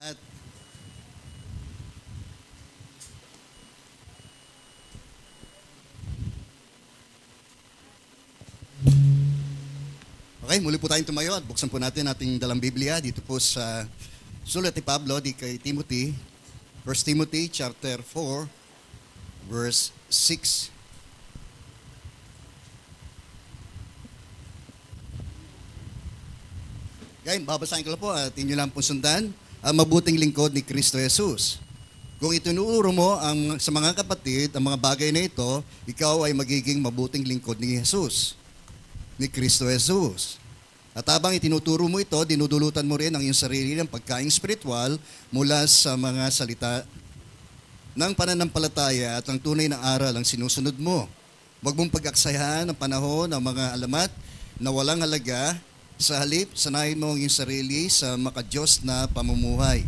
At okay, muli po tayong tumayo at buksan po natin ating dalang Biblia dito po sa sulat ni Pablo di kay Timothy, 1 Timothy chapter 4 verse 6. Ngayon, babasahin ko lang po at inyo lang po sundan ang mabuting lingkod ni Kristo Jesus. Kung itinuro mo sa mga kapatid ang mga bagay na ito, ikaw ay magiging mabuting lingkod ni Jesus, ni Kristo Jesus. At habang itinuturo mo ito, dinudulutan mo rin ang iyong sarili ng pagkaing spiritual mula sa mga salita ng pananampalataya at ang tunay na aral ang sinusunod mo. Huwag mong pag-aksayahan ang panahon ng mga alamat na walang halaga. Sa halip, sanayin mo ang iyong sarili sa makadiyos na pamumuhay.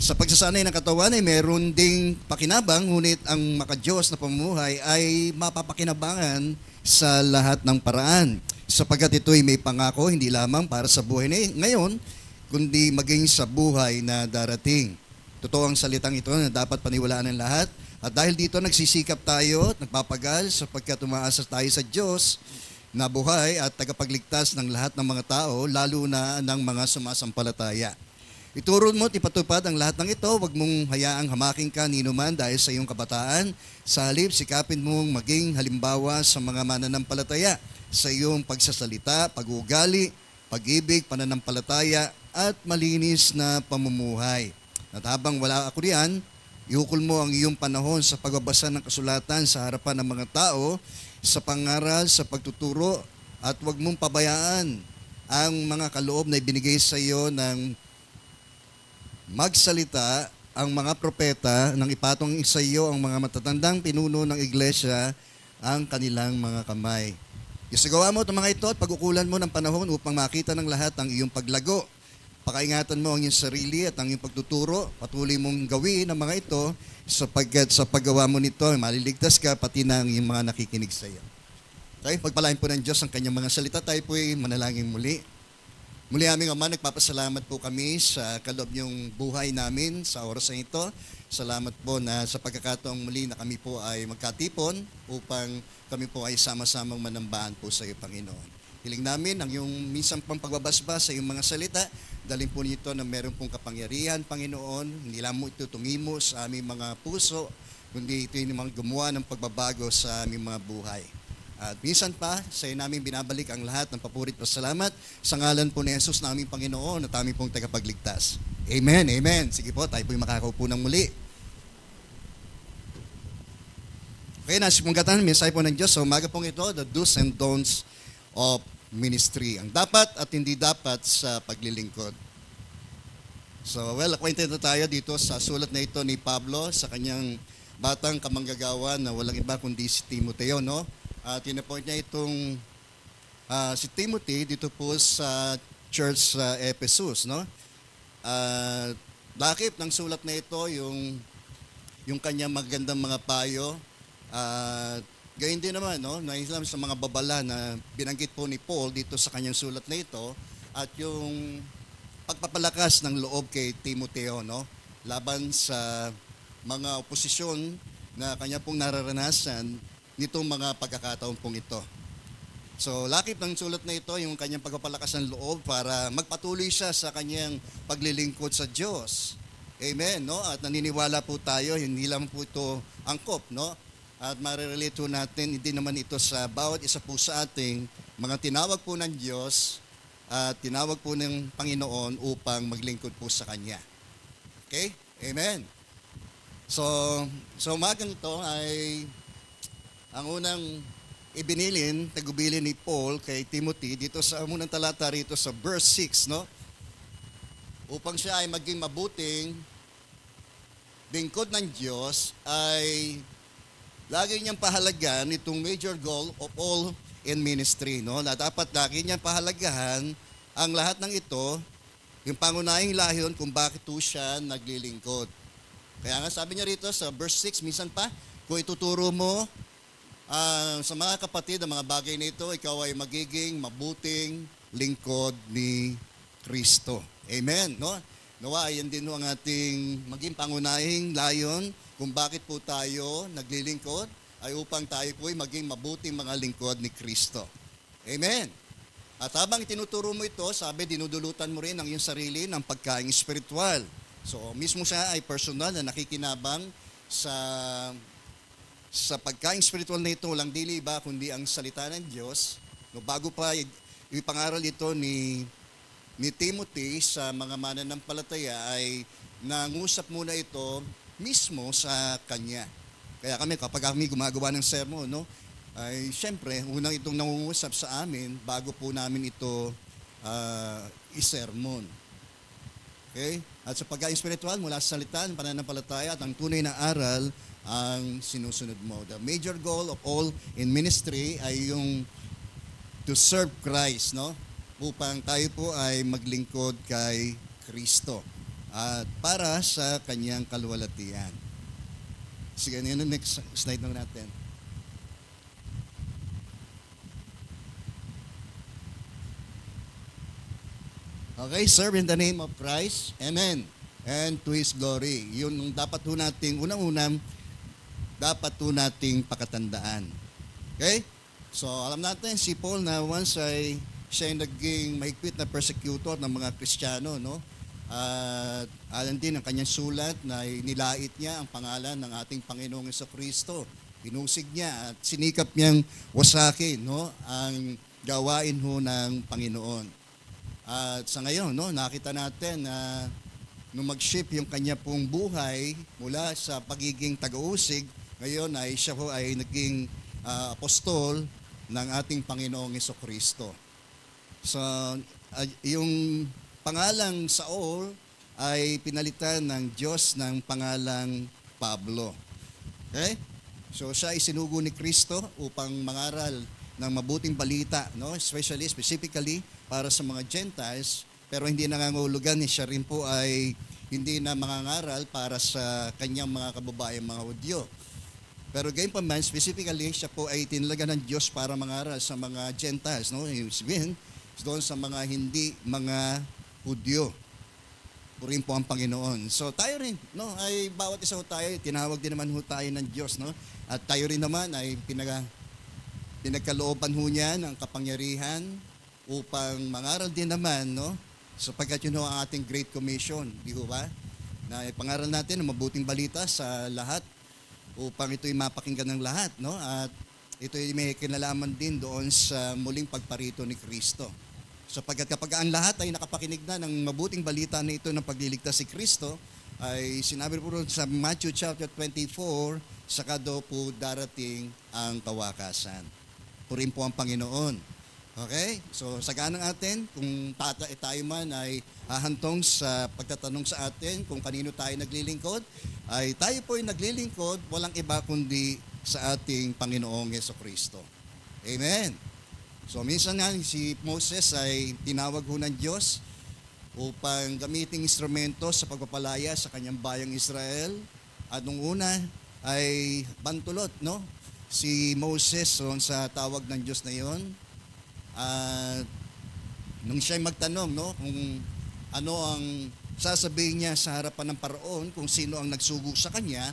Sa pagsasanay ng katawan ay meron ding pakinabang, ngunit ang makadiyos na pamumuhay ay mapapakinabangan sa lahat ng paraan. Sapagkat ito'y may pangako hindi lamang para sa buhay na ngayon, kundi maging sa buhay na darating. Totoo ang salitang ito na dapat paniwalaan ng lahat. At dahil dito nagsisikap tayo at nagpapagal sapagkat umaasa tayo sa Diyos na buhay at tagapagligtas ng lahat ng mga tao, lalo na ng mga sumasampalataya. Ituro mo at ipatupad ang lahat ng ito, huwag mong hayaang hamaking ka ninuman dahil sa iyong kabataan. Sa halip, sikapin mong maging halimbawa sa mga mananampalataya sa iyong pagsasalita, pag-uugali, pag-ibig, pananampalataya, at malinis na pamumuhay. At habang wala ako riyan, ihukol mo ang iyong panahon sa pagbabasa ng kasulatan sa harapan ng mga tao, sa pangaral, sa pagtuturo, at huwag mong pabayaan ang mga kaloob na ibinigay sa iyo ng magsalita ang mga propeta nang ipatong sa iyo ang mga matatandang pinuno ng iglesia ang kanilang mga kamay. Isagawa mo itong mga ito at pag-ukulan mo ng panahon upang makita ng lahat ang iyong paglago. Pakaingatan mo ang iyong sarili at ang iyong pagtuturo. Patuloy mong gawin ang mga ito sapagkat sa paggawa mo nito, maliligtas ka pati na ang iyong mga nakikinig sa iyo. Okay, pagpalain po ng Diyos ang kanyang mga salita. Tayo po'y manalangin muli. Muli aming Ama, nagpapasalamat po kami sa kaloob niyong buhay namin sa oras na ito. Salamat po na sa pagkakataong muli na kami po ay magkatipon upang kami po ay sama-samang manambahan po sa iyo, Panginoon. Hiling namin ang iyong minsan pang pagbabasbas sa iyong mga salita. Dalhin po nito na meron pong kapangyarihan, Panginoon. Hindi lang mo ito tumimo sa aming mga puso, kundi ito yung mga gumawa ng pagbabago sa aming mga buhay. At minsan pa, sa iyo namin binabalik ang lahat ng papurit at salamat sa ngalan po ni Jesus na aming Panginoon at aming pong tagapagligtas. Amen, amen. Sige po, tayo po'y makakaupo ng muli. Okay, nasipungkatan, mensahe po ng Diyos sa umaga pong ito, the do's and don'ts of ministry. Ang dapat at hindi dapat sa paglilingkod. So, acquainted na tayo dito sa sulat na ito ni Pablo sa kanyang batang kamanggagawa na walang iba kundi si Timoteo, no? At tinapoint niya itong si Timothy dito po sa church sa Ephesus, no? Lakip ng sulat na ito yung kanyang magandang mga payo. Gayon din naman, no? Naislam sa mga babala na binanggit po ni Paul dito sa kanyang sulat na ito at yung pagpapalakas ng loob kay Timoteo, no? Laban sa mga oposisyon na kanya pong nararanasan nitong mga pagkakataon pong ito. So, lakip ng sulat na ito, yung kanyang pagpapalakas ng loob para magpatuloy siya sa kanyang paglilingkod sa Diyos. Amen, no? At naniniwala po tayo, hindi lang po ito angkop, no? At marirelate po natin, hindi naman ito sa bawat isa po sa ating mga tinawag po ng Diyos at tinawag po ng Panginoon upang maglingkod po sa Kanya. Okay? Amen. So umagang ito ay ang unang ibinilin, tagubilin ni Paul kay Timothy dito sa unang talata rito sa verse 6, no? Upang siya ay maging mabuting lingkod ng Diyos ay lagi niyang pahalagahan itong major goal of all in ministry, no? Na dapat lagi niyang pahalagahan ang lahat ng ito, yung pangunahing layon kung bakit po siya naglilingkod. Kaya nga sabi niya rito sa verse 6, minsan pa, kung ituturo mo sa mga kapatid ang mga bagay na ito, ikaw ay magiging mabuting lingkod ni Kristo. Amen, no? Nawa, yan din ho ang ating maging pangunahing layon kung bakit po tayo naglilingkod ay upang tayo po ay maging mabuting mga lingkod ni Kristo. Amen. At habang tinuturo mo ito, sabi, dinudulutan mo rin ang iyong sarili ng pagkain espiritual. So, mismo siya ay personal na nakikinabang sa pagkain spiritual na ito, walang dili iba kundi ang salita ng Diyos. No, bago pa ipangaral ito ni Timothy sa mga mananampalataya ay nangusap muna ito mismo sa kanya. Kaya kami, kapag kami gumagawa ng sermon, no, ay siyempre, unang itong nangungusap sa amin bago po namin ito isermon. Okay? At sa pagkain spiritual, mula sa salita ng pananampalataya at ang tunay na aral ang sinusunod mo. The major goal of all in ministry ay yung to serve Christ, no? Upang tayo po ay maglingkod kay Kristo at para sa kanyang kaluwalhatian. Sige, ano yung next slide na natin? Okay, serve in the name of Christ. Amen. And to His glory. Yun ang dapat po nating, unang-unang, dapat po nating pakatandaan. Okay? So, alam natin, si Paul na once ay siya ay naging mahigpit na persecutor ng mga Kristiyano, no? At alam din ang kanyang sulat na nilait niya ang pangalan ng ating Panginoong Jesucristo. Pinusig niya at sinikap niyang wasakin, no, ang gawain ho ng Panginoon. At sa ngayon, no, nakita natin na nung mag-shift yung kanya pong buhay mula sa pagiging taga-usig, ngayon ay siya ho ay naging apostol ng ating Panginoong Jesucristo. So, yung pangalang Saul ay pinalitan ng Diyos ng pangalang Pablo. Okay? So, siya ay sinugo ni Kristo upang mangaral ng mabuting balita, no? Specifically para sa mga Gentiles, pero hindi nangangahulugan siya rin po ay hindi na mangangaral para sa kanyang mga kababayan, mga Hudyo. Pero gayon pa man, specifically, siya po ay tinalaga ng Diyos para mangaral sa mga Gentiles, no? Sabihin, doon sa mga hindi mga Hudyo. Purihin po ang Panginoon. So tayo rin, no, ay bawat isa ho tayo, tinawag din naman ho tayo ng Diyos, no? At tayo rin naman ay pinagkalooban ho niya ng kapangyarihan upang mangaral din naman, no? Sapagkat yun ho ang ating Great Commission, di ho ba? Na ipangaral natin ang mabuting balita sa lahat upang ito'y mapakinggan ng lahat, no? At ito'y may kinalaman din doon sa muling pagparito ni Kristo. Sapagkat kapag ang lahat ay nakapakinig na ng mabuting balita na ito ng pagliligtas si Kristo, ay sinabi po sa Matthew chapter 24, saka daw po darating ang kawakasan. Purihin po ang Panginoon. Okay? So, saganang atin, kung tayo man ay hahantong sa pagtatanong sa atin kung kanino tayo naglilingkod, ay tayo po ay naglilingkod, walang iba kundi sa ating Panginoong Jesucristo. Amen. So, minsan nga si Moses ay tinawag ho ng Diyos upang gamiting instrumento sa pagpapalaya sa kanyang bayang Israel. At nung una ay bantulot, no? Si Moses sa tawag ng Diyos na iyon. At nung siya'y magtanong, no, kung ano ang sasabihin niya sa harapan ng Paraon, kung sino ang nagsugo sa kanya,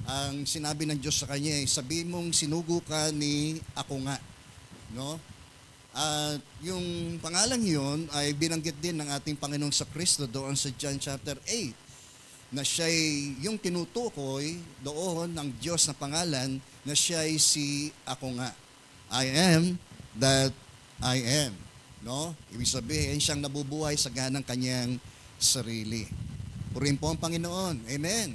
ang sinabi ng Diyos sa kanya ay, sabihin mong sinugo ka ni ako nga. No? At yung pangalang yun ay binanggit din ng ating Panginoong sa Kristo doon sa John chapter 8, na siya'y yung tinutukoy doon ng Diyos na pangalan na siya'y si ako nga. I am that I am. No? Ibig sabihin, siyang nabubuhay sa ganang kanyang sarili. Purihin po ang Panginoon. Amen.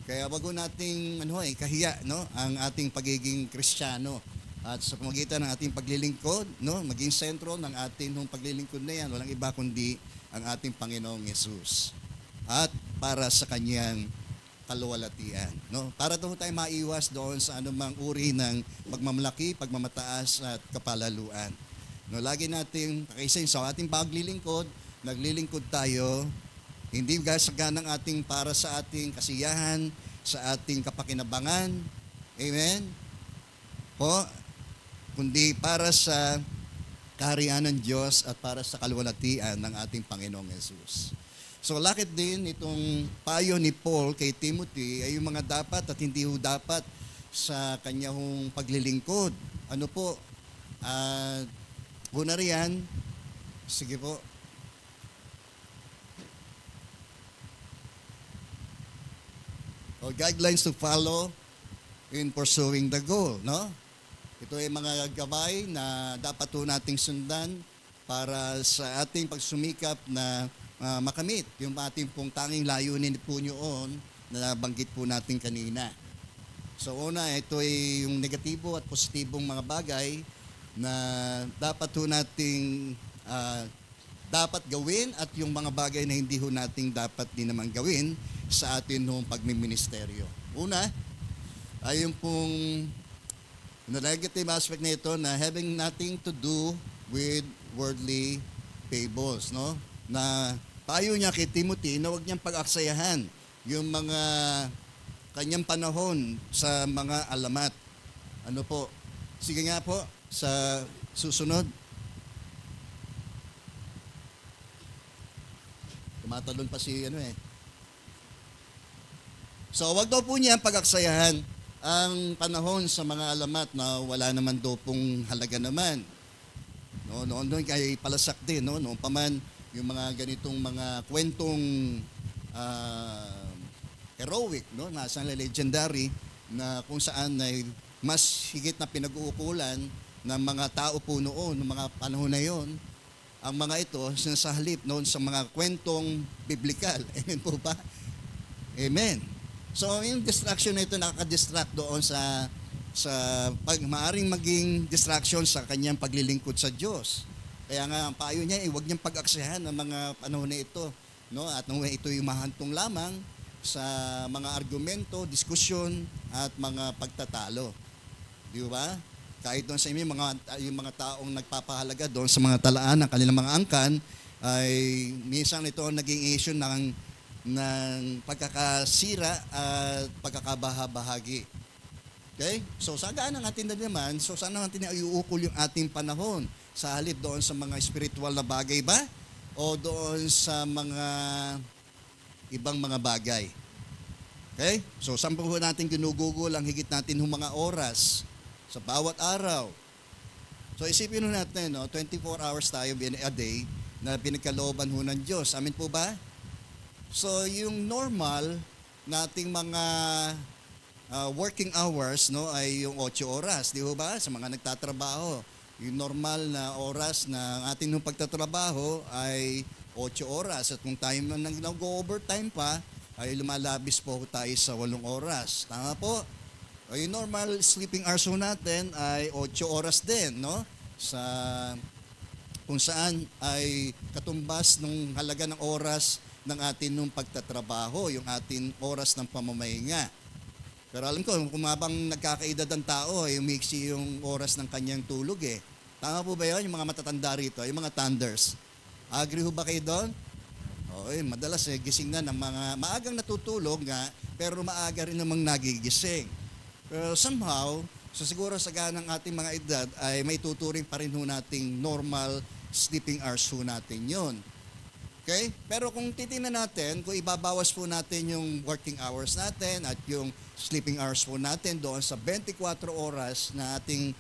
Kaya wag nating kahiya, no, ang ating pagiging Kristiyano. At sa pamamagitan ng ating paglilingkod, no, maging sentro ng ating paglilingkod na yan, walang iba kundi ang ating Panginoong Yesus. At para sa kanyang kaluwalhatian, no? Para doon tayo maiwas doon sa anumang uri ng pagmamalaki, pagmamataas at kapalaluan. No, lagi nating pakaisin sa ating paglilingkod, naglilingkod tayo hindi gasaganang ating para sa ating kasiyahan, sa ating kapakinabangan. Amen? Po, kundi para sa kaharian ng Diyos at para sa kaluwalhatian ng ating Panginoong Yesus. So lakit din itong payo ni Paul kay Timothy ay yung mga dapat at hindi ho dapat sa kanya hong paglilingkod. Ano po? At una riyan, sige po. O guidelines to follow in pursuing the goal, no? Ito ay mga gabay na dapat po nating sundan para sa ating pagsumikap na makamit yung ating pong tanging layunin po nyoon na nabanggit po natin kanina. So una, ito ay yung negatibo at positibong mga bagay na dapat po nating dapat gawin at yung mga bagay na hindi ho nating dapat din naman gawin sa atin hong pagmiministeryo. Una, ay yung pong negative aspect na ito na having nothing to do with worldly fables, no? Na payo niya kay Timothy na huwag niyang pag-aksayahan yung mga kanyang panahon sa mga alamat. Ano po? Sige nga po, sa susunod. Tumatalon pa si So, wag daw po niya pag-aksayahan ang panahon sa mga alamat na wala naman daw pong halaga naman. No, noon kay palasak din, no? Noon pa man yung mga ganitong mga kwentong heroic, no? Nasa legendary na kung saan ay mas higit na pinag-uukulan ng mga tao po noon, ng mga panahon na yon. Ang mga ito sinasahalip noon sa mga kwentong biblikal. Amen po ba? Amen. So, yung distraction na ito nakaka-distract doon sa maaring maging distraction sa kanyang paglilingkod sa Diyos. Kaya nga, ang payo niya, huwag niyang pag-aksayahan ng mga panahon na ito. No? At nung ito yung mahantong lamang sa mga argumento, diskusyon, at mga pagtatalo. Di ba? Kahit doon sa inyo, yung mga taong nagpapahalaga doon sa mga talaan ng kanilang mga angkan, ay minsan ito naging issue ng pagkakasira at pagkakabahabahagi. Okay? So, sagaan ang atin na naman, so saan natin iuukol yung ating panahon? Sa halip doon sa mga spiritual na bagay ba? O doon sa mga ibang mga bagay? Okay? So, saan po natin ginugugol ang higit natin ng mga oras sa bawat araw? So, isipin natin, 24 hours tayo a day na pinagkalooban ho ng Diyos. Amin po ba? So, yung normal nating mga working hours, no, ay yung 8 oras, di ba? Sa mga nagtatrabaho. Yung normal na oras na ating nung pagtatrabaho ay 8 oras. At kung tayo nag-overtime pa, ay lumalabis po tayo sa 8 oras. Tama po? O yung normal sleeping hours natin ay 8 oras din, no? Sa kung saan ay katumbas ng halaga ng oras ng atin nung pagtatrabaho, yung atin oras ng pamamahinga. Pero alam ko, kung mabang nagkakaedad ang tao, ay umiksi yung oras ng kanyang tulog eh. Tama po ba yun? Yung mga matatanda rito, yung mga thunders. Agree ho ba kayo doon? Madalas gising na ng mga maagang natutulog nga, pero maaga rin namang nagigising. Pero somehow, so siguro sa ganang ating mga edad, ay may tuturing pa rin ho nating normal sleeping hours ho natin yun. Okay? Pero kung titingnan natin, kung ibabawas po natin yung working hours natin at yung sleeping hours po natin doon sa 24 oras na ating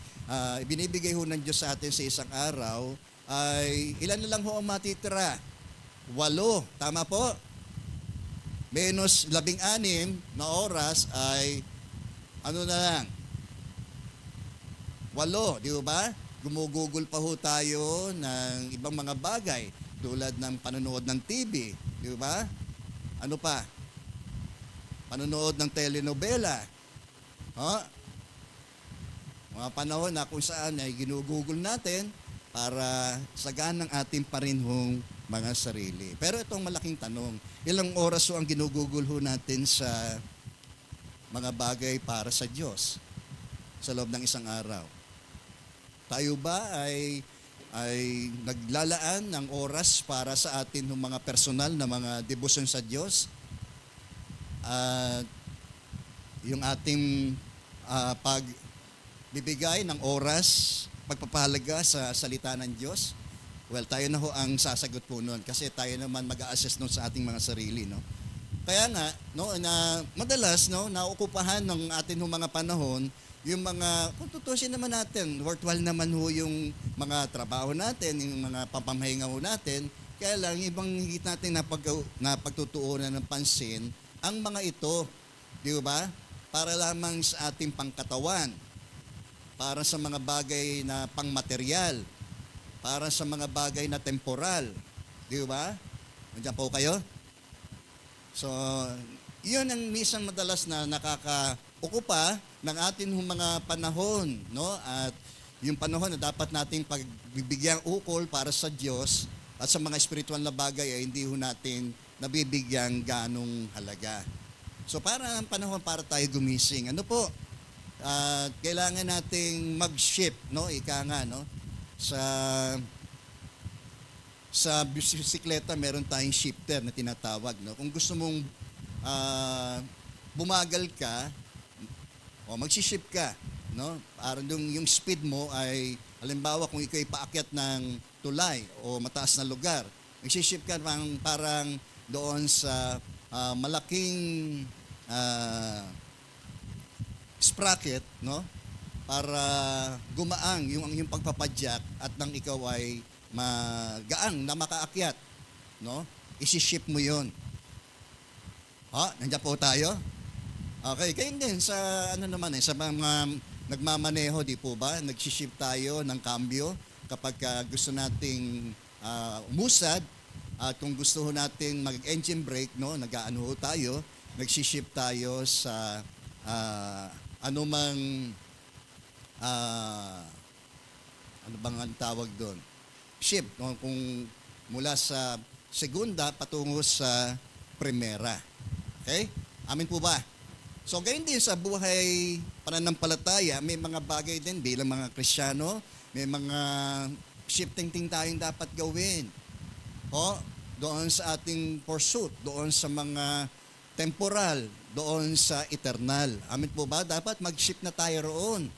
binibigay ho ng Diyos sa atin sa isang araw, ay ilan na lang ho ang matitira? 8. Tama po? Menos 16 na oras ay ano na lang? 8, di ba? Gumugugol pa ho tayo ng ibang mga bagay tulad ng panonood ng TV, di ba? Ano pa? Panonood ng telenovela. Mga panahon na kung saan ay ginugugol natin para sagaan ng ating parinhong mga sarili. Pero itong malaking tanong, ilang oras ho ang ginugugol ho natin sa mga bagay para sa Diyos sa loob ng isang araw? Tayo ba ay naglalaan ng oras para sa atin ng mga personal na mga debosyon sa Diyos? At yung ating pagbibigay ng oras, pagpapahalaga sa salita ng Diyos? Well, tayo na ho ang sasagot po noon kasi tayo naman mag-a-assess noon sa ating mga sarili, no? Kaya nga, no, na madalas, no, naokupahan ng atin ho mga panahon yung mga, kung tutusin naman natin, worthwhile naman ho yung mga trabaho natin, yung mga pampamahinga ho natin, kaya lang, ibang higit natin na pagtutuunan ng pansin, ang mga ito, di ba? Para lamang sa ating pangkatawan, para sa mga bagay na pangmaterial, para sa mga bagay na temporal, di ba? Nandiyan po kayo? So, yun ang minsan madalas na nakaka-okupa ng atin mga panahon, no? At yung panahon na dapat nating pagbibigyang ukol para sa Diyos at sa mga espiritual na bagay ay hindi ho natin nabibigyang ganong halaga. So, para ang panahon para tayo gumising. Ano po? Kailangan nating mag-shift, no? Ika nga, no? Sa bisikleta, meron tayong shifter na tinatawag. No? Kung gusto mong bumagal ka, o magsishift ka. No? Para yung speed mo ay, halimbawa kung ikaw ay paakyat ng tulay o mataas na lugar, magsishift ka parang doon sa malaking sprocket, no? Para gumaang yung pagpapadyak at nang ikaw ay magaang na makaakyat, no? Isi-shift mo 'yon. Nandiyan po tayo. Okay, kayo din sa ano naman sa mga nagmamaneho, di po ba? Nagsi-shift tayo ng cambio kapag gusto nating umusad at kung gusto nating mag-engine brake, no, nag-aano tayo, nagsi-shift tayo sa anumang ano bang ang tawag doon? Shift, no? Kung mula sa segunda patungo sa primera. Okay? Amin po ba? So, gayon din sa buhay pananampalataya, may mga bagay din bilang mga Kristiyano, may mga shifting thing tayong dapat gawin. Doon sa ating pursuit, doon sa mga temporal, doon sa eternal. Amin po ba? Dapat mag-shift na tayo roon.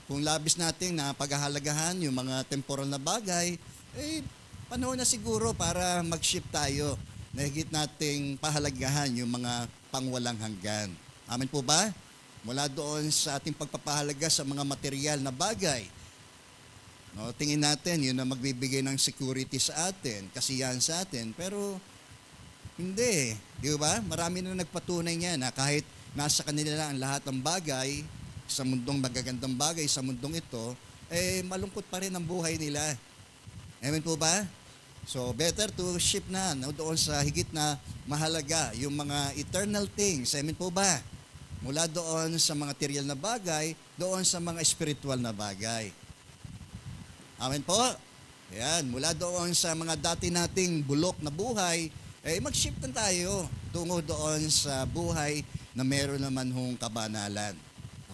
Kung labis natin na paghahalagahan yung mga temporal na bagay, panahon na siguro para mag-shift tayo na higit nating pahalagahan yung mga pangwalang hanggan. Amen po ba? Mula doon sa ating pagpapahalaga sa mga material na bagay. No, tingin natin yun na magbibigay ng security sa atin, kasiyahan sa atin, pero hindi. Di ba? Marami na nagpatunay niya na kahit nasa kanila lang ang lahat ng bagay, sa mundong magagandang bagay, sa mundong ito, malungkot pa rin ang buhay nila. Amen po ba? So, better to shift na doon sa higit na mahalaga, yung mga eternal things. Amen po ba? Mula doon sa mga material na bagay, doon sa mga spiritual na bagay. Amen po? Ayan, mula doon sa mga dati nating bulok na buhay, mag-shift na tayo tungo doon sa buhay na meron naman hong kabanalan.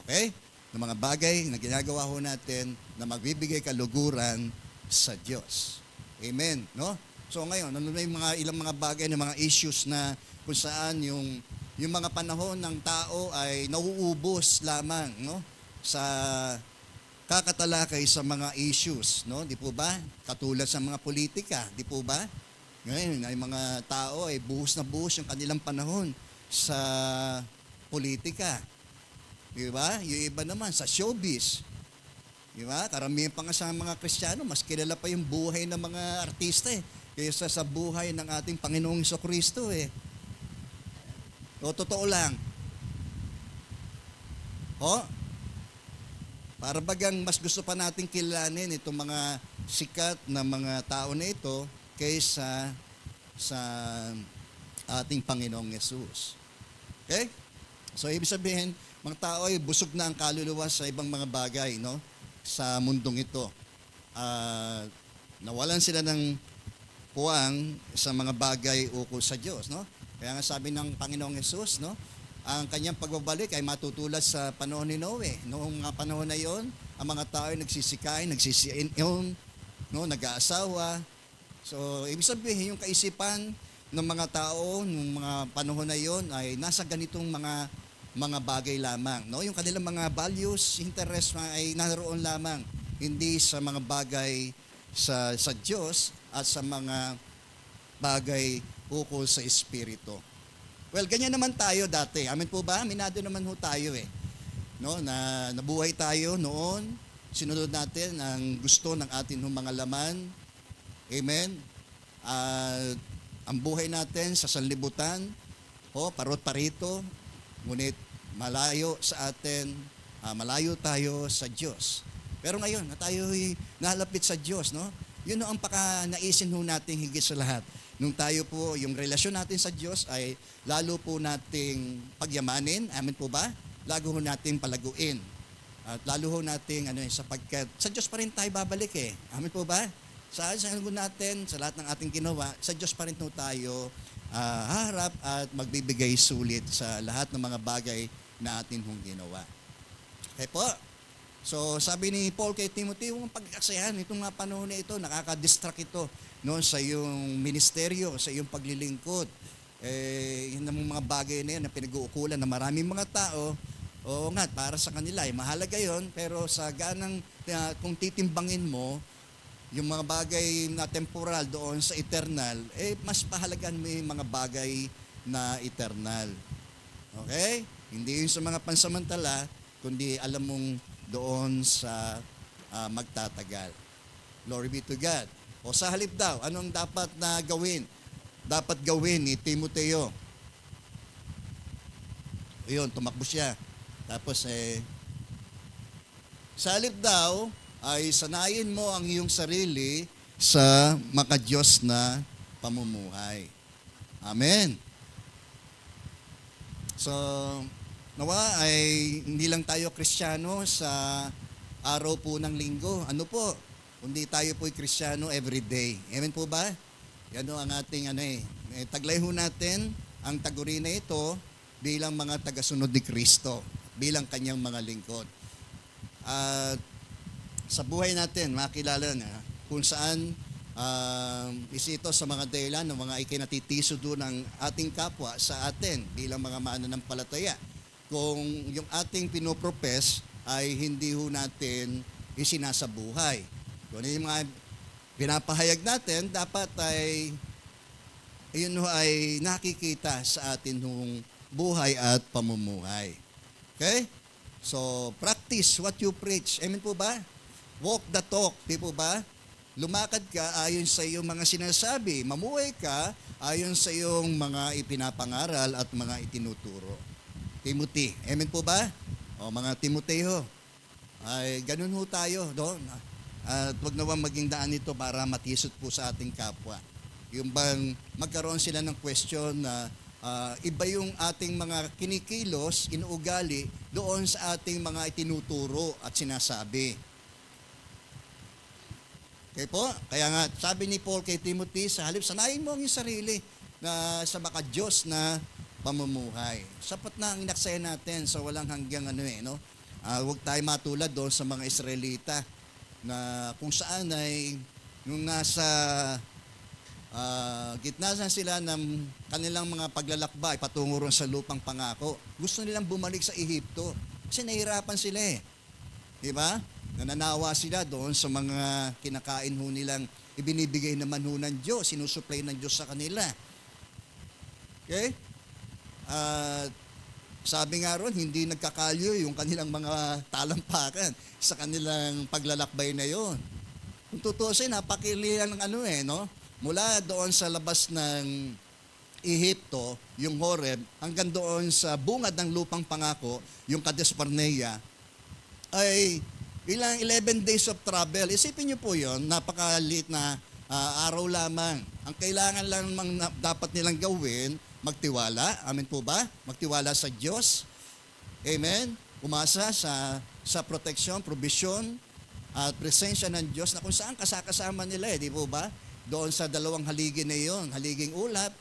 Okay? Ng mga bagay na ginagawa ho natin na magbibigay kaluguran sa Diyos. Amen, no? So ngayon, ano na yung ilang mga bagay na mga issues na kung saan yung mga panahon ng tao ay nauubos lamang, no? Sa kakatalakay sa mga issues, no? Di po ba? Katulad sa mga politika, di po ba? Ngayon, ay mga tao ay buhos na buhos yung kanilang panahon sa politika. Di ba? Yung iba naman sa showbiz. Di ba? Karamihan pa nga sa mga Kristiyano, mas kilala pa yung buhay ng mga artista kaysa sa buhay ng ating Panginoong Jesucristo O, totoo lang. Para bagang mas gusto pa nating kilalanin itong mga sikat na mga tao na ito kaysa sa ating Panginoong Yesus. Okay? So, ibig sabihin, mga tao ay busog na ang kaluluwa sa ibang mga bagay, no? Sa mundong ito. Nawalan sila ng puwang sa mga bagay ukol sa Diyos, no? Kaya nga sabi ng Panginoong Yesus, no? Ang kanyang pagbabalik ay matutulad sa panahon ni Noe. Noong mga panahon na yon, ang mga tao ay nagsisikain, no? Nag-aasawa. So, ibig sabihin, yung kaisipan ng mga tao nung mga panahon na yon ay nasa ganitong mga bagay lamang, no? Yung kanilang mga values, interest ay naroon lamang, hindi sa mga bagay sa Diyos at sa mga bagay ukol sa Espiritu. Well, ganyan naman tayo dati. Amen po ba? Minado naman ho tayo eh. No, na nabuhay tayo noon, sinunod natin ang gusto ng atin mga laman. Amen. At ang buhay natin sa sanlibutan, parot parito, ngunit malayo sa atin, malayo tayo sa Diyos. Pero ngayon, na tayo'y nalapit sa Diyos, no? Yun ang naisin ho natin higit sa lahat. Nung tayo po, yung relasyon natin sa Diyos ay lalo po nating pagyamanin. Amen po ba? Lalo ho nating palaguin. At lalo ho nating, sapagkat sa Diyos pa rin tayo babalik eh. Amen po ba? Sa natin, sa lahat ng ating ginawa, sa Diyos pa rin po tayo haharap at magbibigay sulit sa lahat ng mga bagay na atin hong ginawa. Okay po. So, sabi ni Paul kay Timothy, yung pagkakasayahan, itong mga panahon na ito, nakaka-distract ito sa iyong ministeryo, sa iyong paglilingkod. Yun ang mga bagay na yan na pinag-uukulan ng maraming mga tao. Oo nga, para sa kanila, mahalaga yon, pero sa ganang, kung titimbangin mo, yung mga bagay na temporal doon sa eternal, mas pahalagan mo yung mga bagay na eternal. Okay? Hindi yun sa mga pansamantala, kundi alam mong doon sa magtatagal. Glory be to God. O sa halip daw, anong dapat na gawin? Dapat gawin ni Timoteo. Ayun, tumakbo siya. Tapos sa halip daw, ay sanayin mo ang iyong sarili sa makadiyos na pamumuhay. Amen. So, nawa ay hindi lang tayo Kristiyano sa araw po ng linggo. Ano po? Kundi tayo po'y Kristiyano everyday. Amen po ba? Yan ang ating taglay ho natin ang taguri na ito bilang mga tagasunod ni Kristo, bilang kanyang mga lingkod. At sa buhay natin, makilala na kung saan ito sa mga dahilan ng mga ikinatitiso doon ng ating kapwa sa atin bilang mga mananampalataya. Kung yung ating pinopropes ay hindi ho natin isinasabuhay. Kung yung mga pinapahayag natin, dapat ay yun ho ay nakikita sa atin hong buhay at pamumuhay. Okay? So, practice what you preach. Amen po ba? Walk the talk. Di po ba? Lumakad ka ayon sa iyong mga sinasabi. Mamuhay ka ayon sa iyong mga ipinapangaral at mga itinuturo. Timothy. Amen po ba? O mga Timoteo. Ay ganun ho tayo doon. At wag nawang maging daan ito para matisod po sa ating kapwa. Yung bang magkaroon sila ng question na iba yung ating mga kinikilos, inuugali doon sa ating mga itinuturo at sinasabi. Okay po? Kaya nga, sabi ni Paul kay Timothy, sa halip, sanayin mo ang iyong sarili na sa makadiyos na pamumuhay. Sapat na ang inaksaya natin sa walang hanggang huwag tayo matulad doon sa mga Israelita na kung saan ay nung nasa gitna sila ng kanilang mga paglalakbay patungo ron sa lupang pangako. Gusto nilang bumalik sa Ehipto kasi nahihirapan sila eh. Di ba? Nananawa sila doon sa mga kinakain ho nilang ibinibigay naman ho ng Diyos, sinusupply ng Diyos sa kanila. Okay? Sabi nga ron, hindi nagkakalyo yung kanilang mga talampakan sa kanilang paglalakbay na yon. Kung tutusin, napakilihan ng mula doon sa labas ng Ehipto, yung Horeb, hanggang doon sa bungad ng lupang pangako, yung Kades Barnea, ay ilang 11 days of travel. Isipin niyo po yon, napakaliit na araw lamang. Ang kailangan lang dapat nilang gawin, magtiwala. Amen po ba? Magtiwala sa Diyos. Amen. Umasa sa protection, provision, at presensya ng Diyos na kung saan kasama nila di po ba? Doon sa dalawang haligi na iyon, haliging ulap,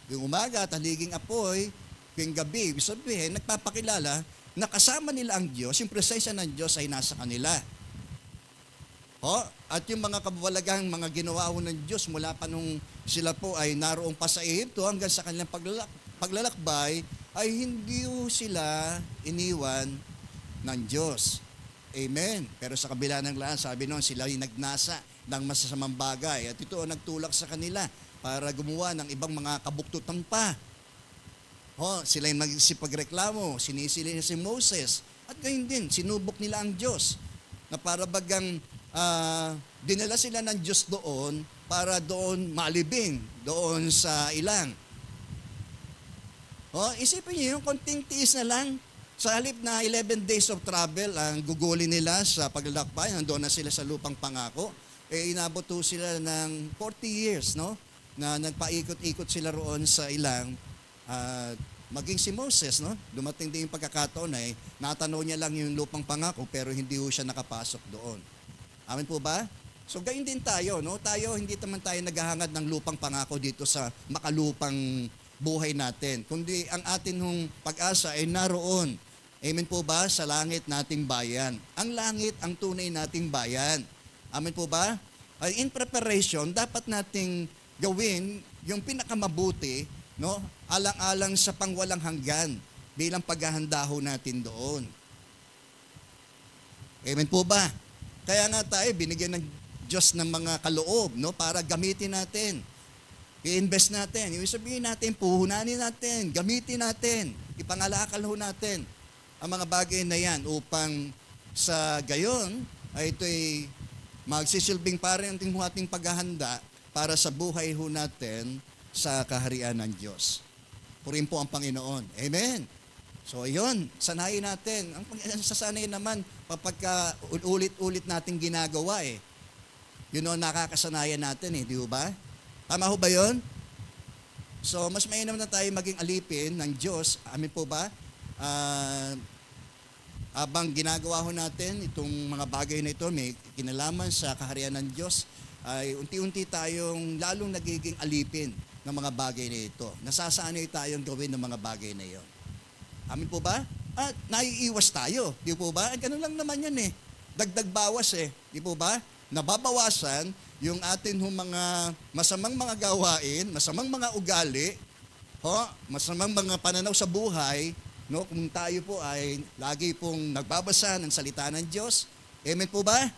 yung umaga at haliging apoy, yung gabi. Ibig sabihin, nagpapakilala na kasama nila ang Diyos, yung presensya ng Diyos ay nasa kanila. At yung mga kabawalagang mga ginawa ng Diyos mula pa nung sila po ay naroong pa sa Ehipto hanggang sa kanilang paglalakbay, ay hindi sila iniwan ng Diyos. Amen. Pero sa kabila ng lahat, sabi noon, sila ay nagnasa. ng masasamang bagay. At ito ang nagtulak sa kanila para gumawa ng ibang mga kabuktutan pa. Sila yung nagsipagreklamo, sinisili si Moses. At gayon din, sinubok nila ang Diyos. Na para bagang dinala sila ng Diyos doon para doon malibing, doon sa ilang. Isipin niyo yung konting tiis na lang. Sa halip na 11 days of travel, ang gugulin nila sa paglalakbay, nandoon na sila sa lupang pangako, inabot po sila ng 40 years, no? Na nagpaikot-ikot sila roon sa ilang, maging si Moses, no? Dumating din yung pagkakataon ay natanaw niya lang yung lupang pangako pero hindi ho siya nakapasok doon. Amen po ba? So gayon din tayo, no? Tayo hindi naman tayo naghahangad ng lupang pangako dito sa makalupang buhay natin, kundi ang atin hong pag-asa ay naroon. Amen po ba? Sa langit nating bayan. Ang langit ang tunay nating bayan. Amen po ba? In preparation, dapat nating gawin yung pinakamabuti, no? Alang-alang sa pangwalang hanggan bilang paghahanda ho natin doon. Amen po ba? Kaya nga tayo binigyan ng Diyos ng mga kaloob, no? Para gamitin natin. I-invest natin. Yung sabihin natin, puhunanin natin, gamitin natin, ipangalakal ho natin ang mga bagay na yan upang sa gayon ay ito'y magsisilbing parin ang ating paghahanda para sa buhay ho natin sa kaharian ng Diyos. Purihin po ang Panginoon. Amen. So yun, sanayin natin. Ang sasanay naman, kapag ulit-ulit natin ginagawa yun o nakakasanayan natin di ba? Tama ho ba yun? So, mas mainam na tayo maging alipin ng Diyos. Amin po ba? Abang ginagawa ho natin itong mga bagay na ito, may kinalaman sa kaharian ng Diyos, ay unti-unti tayong lalong nagiging alipin ng mga bagay na ito. Nasasanay tayong gawin ng mga bagay na iyon. Amin po ba? At naiiwas tayo. Di po ba? Ganun lang naman yan Dagdag bawas Di po ba? Nababawasan yung atin mga masamang mga gawain, masamang mga ugali, masamang mga pananaw sa buhay, no? Kung tayo po ay lagi pong nagbabasa ng salita ng Diyos. Amen po ba?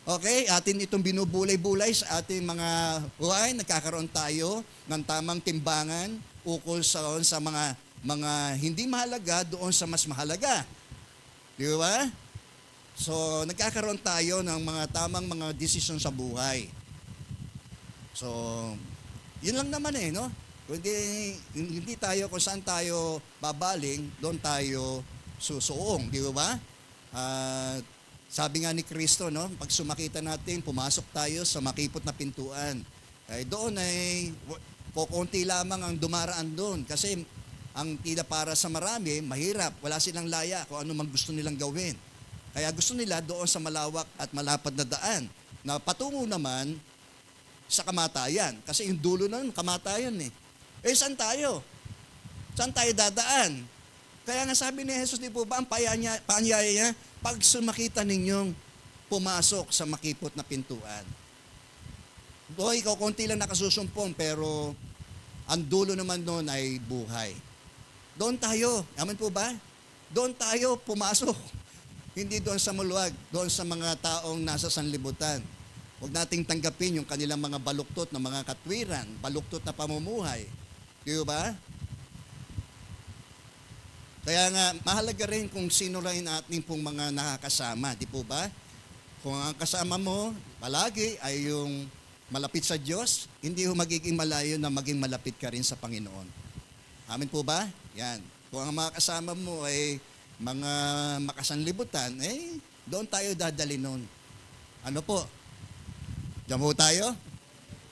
Okay, atin itong binubulay-bulay sa ating mga buhay, nagkakaroon tayo ng tamang timbangan ukol sa mga hindi mahalaga doon sa mas mahalaga. Di ba? So, nagkakaroon tayo ng mga tamang mga desisyon sa buhay. So, yun lang naman no? Hindi tayo kung saan tayo babaling, doon tayo susuong, di ba? Sabi nga ni Kristo, no? Pag sumakita natin, pumasok tayo sa makipot na pintuan. Doon kukunti lamang ang dumaraan doon kasi ang tila para sa marami, mahirap, wala silang laya kung ano man gusto nilang gawin. Kaya gusto nila doon sa malawak at malapad na daan na patungo naman sa kamatayan. Kasi yung dulo nun, kamatayan saan tayo? Saan tayo dadaan? Kaya nga sabi ni Jesus, di po ba, ang paanyaya niya, pag sumakita ninyong pumasok sa makipot na pintuan. Ikaw konti lang nakasusumpong, pero ang dulo naman noon ay buhay. Doon tayo, amen po ba? Doon tayo pumasok. Hindi doon sa maluwag, doon sa mga taong nasa sanlibutan. Huwag nating tanggapin yung kanilang mga baluktot na mga katwiran, baluktot na pamumuhay. Di ba? Kaya nga, mahalaga rin kung sino rin ating pong mga nakakasama. Di po ba? Kung ang kasama mo palagi ay yung malapit sa Diyos, hindi ho magiging malayo na maging malapit ka rin sa Panginoon. Amin po ba? Yan. Kung ang mga kasama mo ay mga makasanlibutan, doon tayo dadali nun. Ano po? Diyan po tayo?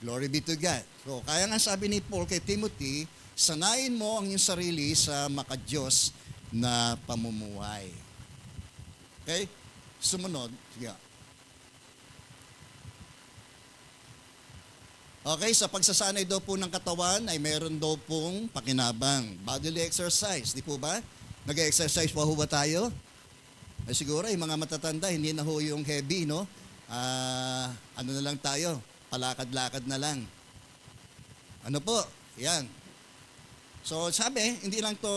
Glory be to God. So, kaya nga sabi ni Paul kay Timothy, sanayin mo ang iyong sarili sa makadiyos na pamumuhay. Okay? Sumunod. Sige. Okay, sa pagsasanay daw po ng katawan ay meron daw pong pakinabang. Bodily exercise, di po ba? Nag-exercise pa ho ba tayo? Ay siguro, yung mga matatanda, hindi na ho yung heavy, no? Ano na lang tayo? Palakad-lakad na lang. Ano po? Yan. So sabi, hindi lang to,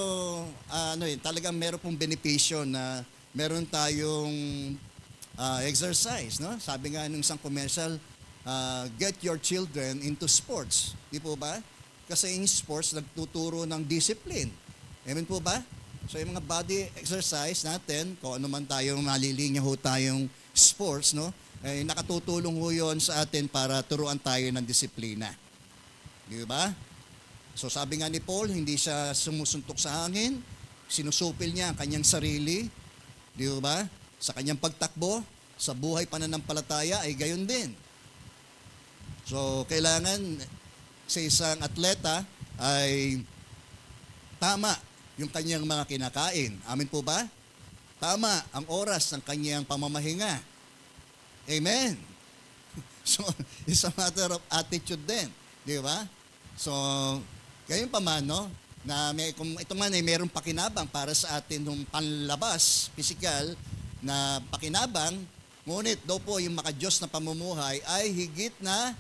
talagang meron pong benepisyo na meron tayong exercise, no? Sabi nga nung isang commercial, get your children into sports. Di po ba? Kasi in sports, nagtuturo ng discipline. Amen po ba? So yung mga body exercise natin, kung ano man tayong malilinya ho tayong sports, no? Eh, nakatutulong ho yun sa atin para turuan tayo ng disiplina. Di ba? So sabi nga ni Paul, hindi siya sumusuntok sa hangin, sinusupil niya ang kanyang sarili. Di ba? Sa kanyang pagtakbo, sa buhay pananampalataya ay gayon din. So kailangan sa isang atleta ay tama yung kanyang mga kinakain. Amin po ba? Tama ang oras ng kanyang pamamahinga. Amen. So, it's a matter of attitude din. Di ba? So, gayon pa man, no? Na kung ito man ay mayroong pakinabang para sa atin ng panlabas, physical, na pakinabang, ngunit daw po yung makadiyos na pamumuhay ay higit na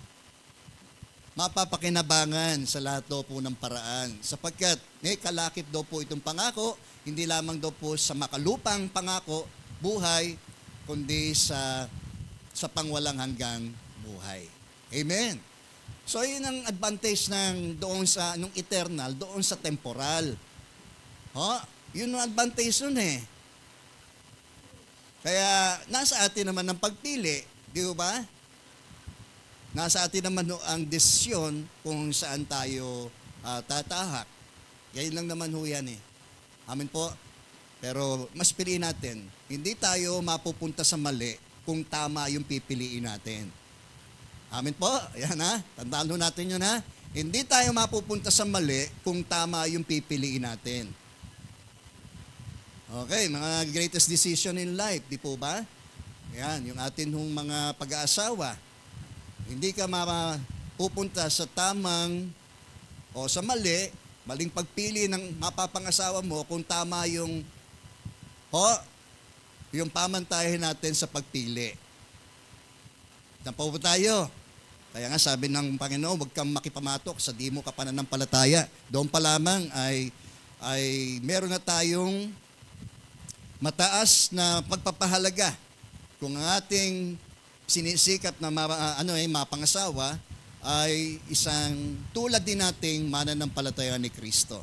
mapapakinabangan sa lahat daw po ng paraan. Sapagkat may kalakip daw po itong pangako, hindi lamang daw po sa makalupang pangako, buhay, kundi sa pangwalang hanggang buhay. Amen. So, yun ang advantage ng doon sa nung eternal, doon sa temporal. Yun ang advantage nun eh. Kaya, nasa atin naman ang pagpili, di ba? Nasa atin naman ang desisyon kung saan tayo tatahak. Ganyan lang naman ho yan eh. Amin po. Pero mas piliin natin, hindi tayo mapupunta sa mali kung tama yung pipiliin natin. Amin po. Yan ha. Tandaan ho natin yun ha. Hindi tayo mapupunta sa mali kung tama yung pipiliin natin. Okay, mga greatest decision in life, di po ba? Yan, yung atin hong mga pag-aasawa. Hindi ka mapupunta sa tamang o sa maling pagpili ng mapapangasawa mo kung tama yung pamantayan natin sa pagpili. Tampo po tayo. Kaya nga sabi ng Panginoon, huwag kang makipamatok sa di mo kapananampalataya. Doon pa lamang ay meron na tayong mataas na pagpapahalaga. Kung ang ating sinisikap na mapangasawa ay isang tulad din nating mananampalataya ni Kristo.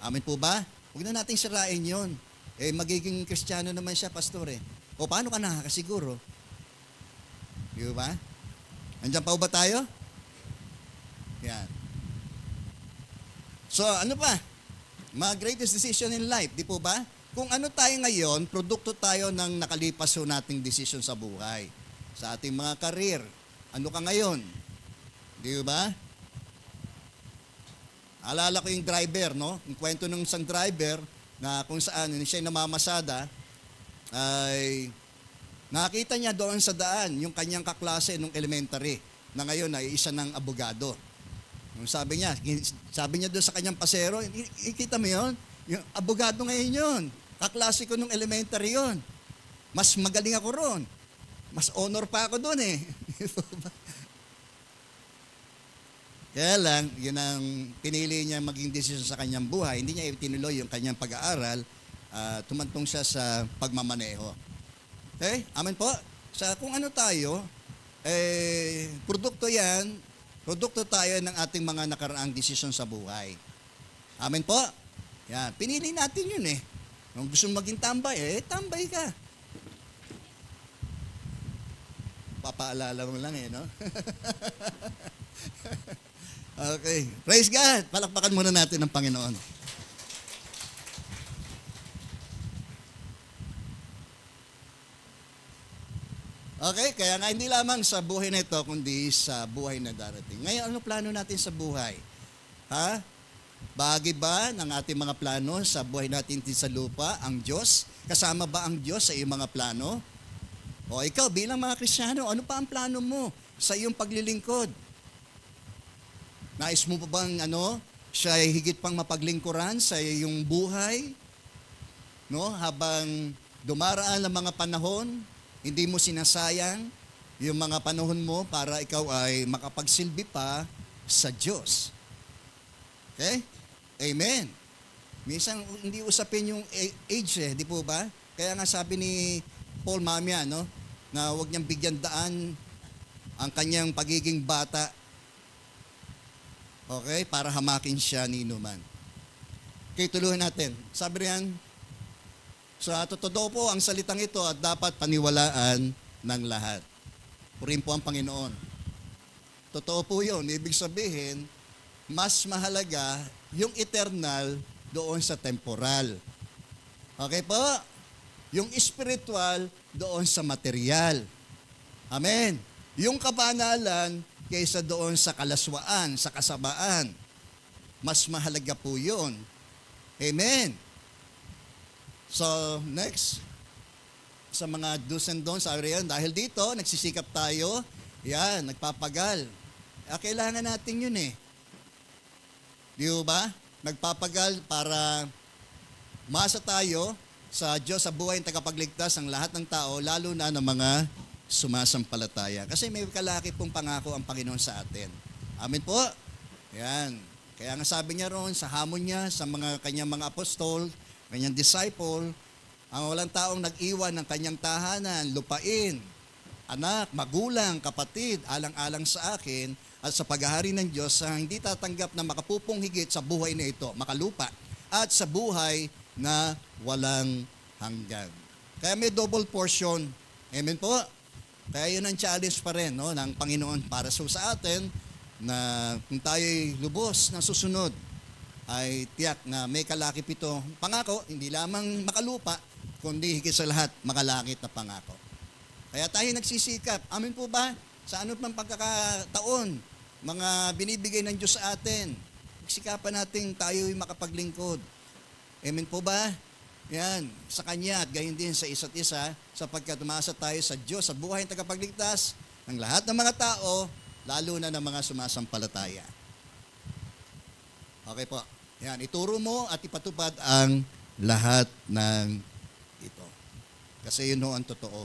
Amin po ba? Huwag na nating sirain yon. Magiging Kristiyano naman siya, pastor eh. O paano ka nakakasiguro? Di ba? Andiyan pa ba tayo? Yan. So, ano pa? Mga greatest decision in life, di po ba? Kung ano tayo ngayon, produkto tayo ng nakalipas ho nating decision sa buhay. Sa ating mga karir. Ano ka ngayon? Di ba? Alala ko yung driver, no? Yung kwento ng isang driver na kung saan siya namamasada, ay nakita niya doon sa daan yung kanyang kaklase nung elementary na ngayon ay isa ng abogado. Yung sabi niya doon sa kanyang pasero, ikita mo yun? Yung abogado ngayon yun. Kaklase ko nung elementary yun. Mas magaling ako ron. Mas honor pa ako doon eh. Kaya lang, yun ang pinili niya maging desisyon sa kanyang buhay. Hindi niya itinuloy yung kanyang pag-aaral. Tumantong siya sa pagmamaneho. Okay? Amen po. Sa kung ano tayo, produkto tayo ng ating mga nakaraang desisyon sa buhay. Amen po. Yan. Pinili natin yun eh. Kung gusto maging tambay, tambay ka. Papaalala mo lang eh, no? Okay. Praise God. Palakpakan muna natin ang Panginoon. Okay, kaya nga hindi lamang sa buhay na ito, kundi sa buhay na darating. Ngayon, ano plano natin sa buhay? Ha? Bahagi ba ng ating mga plano sa buhay natin sa lupa, ang Diyos? Kasama ba ang Diyos sa iyong mga plano? O ikaw, bilang mga Kristiyano, ano pa ang plano mo sa iyong paglilingkod? Nais mo pa bang siya ay higit pang mapaglingkuran sa iyong buhay? No? Habang dumaraan ang mga panahon, hindi mo sinasayang yung mga panahon mo para ikaw ay makapagsilbi pa sa Diyos. Okay? Amen. Minsan hindi usapin yung age di po ba? Kaya nga sabi ni Paul mamaya, na huwag niyang bigyan daan ang kanyang pagiging bata. Okay? Para hamakin siya ni Numan. Okay, tuloy natin. Sabi riyan, sa totoo po ang salitang ito at dapat paniwalaan ng lahat. Purihin po ang Panginoon. Totoo po yun. Ibig sabihin, mas mahalaga yung eternal doon sa temporal. Okay po? Yung spiritual doon sa material. Amen. Yung kabanalan kaysa doon sa kalaswaan, sa kasabaan. Mas mahalaga po yun. Amen. So, next. Sa mga do's and don'ts, sabi yan, dahil dito, nagsisikap tayo, yan, nagpapagal. Kailangan natin yun eh. Di ba? Nagpapagal para masa tayo sa Diyos, sa buhay ng tagapagligtas ng lahat ng tao, lalo na ng mga sumasampalataya. Kasi may kalaki pong pangako ang Panginoon sa atin. Amen po? Yan. Kaya nga sabi niya roon, sa hamon niya, sa mga kanyang mga apostol, kanyang disciple, ang walang taong nag-iwan ng kanyang tahanan, lupain, anak, magulang, kapatid, alang-alang sa akin, at sa paghahari ng Diyos, hindi tatanggap na makapupong higit sa buhay na ito, makalupa, at sa buhay na walang hanggan. Kaya may double portion. Amen po? Kaya yun ang challenge pa rin ng Panginoon para sa atin na kung tayo'y lubos na susunod, ay tiyak na may kalakip ito. Pangako, hindi lamang makalupa, kundi higit sa lahat, makalangit na pangako. Kaya tayo nagsisikap. Amin po ba? Sa ano't mang pagkakataon, mga binibigay ng Diyos sa atin, sikapan natin tayo'y makapaglingkod. Amen po ba? Yan, sa Kanya at gayon din sa isa't isa, sapagkat umasa tayo sa Diyos, sa buhay ng tagapagligtas, ng lahat ng mga tao, lalo na ng mga sumasampalataya. Okay po. Yan, ituro mo at ipatupad ang lahat ng ito. Kasi yun ang totoo.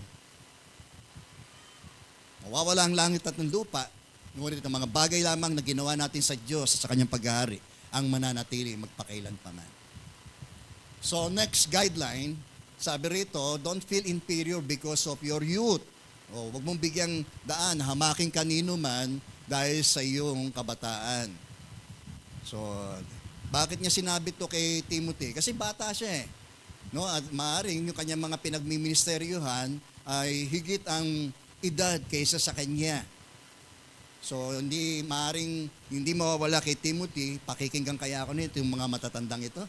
Mawawala ang langit at ng lupa, ngunit ang mga bagay lamang na ginawa natin sa Diyos at sa Kanyang paghahari ang mananatili magpakailanpaman. So next guideline, sabi rito, don't feel inferior because of your youth. Huwag mong bigyang daan, hamaking kanino man dahil sa iyong kabataan. So, bakit niya sinabi to kay Timothy? Kasi bata siya eh. No? At maaaring yung kanyang mga pinagministeryuhan ay higit ang edad kaysa sa kanya. So, maaaring hindi mawawala kay Timothy, pakikinggan kaya ako nito yung mga matatandang ito.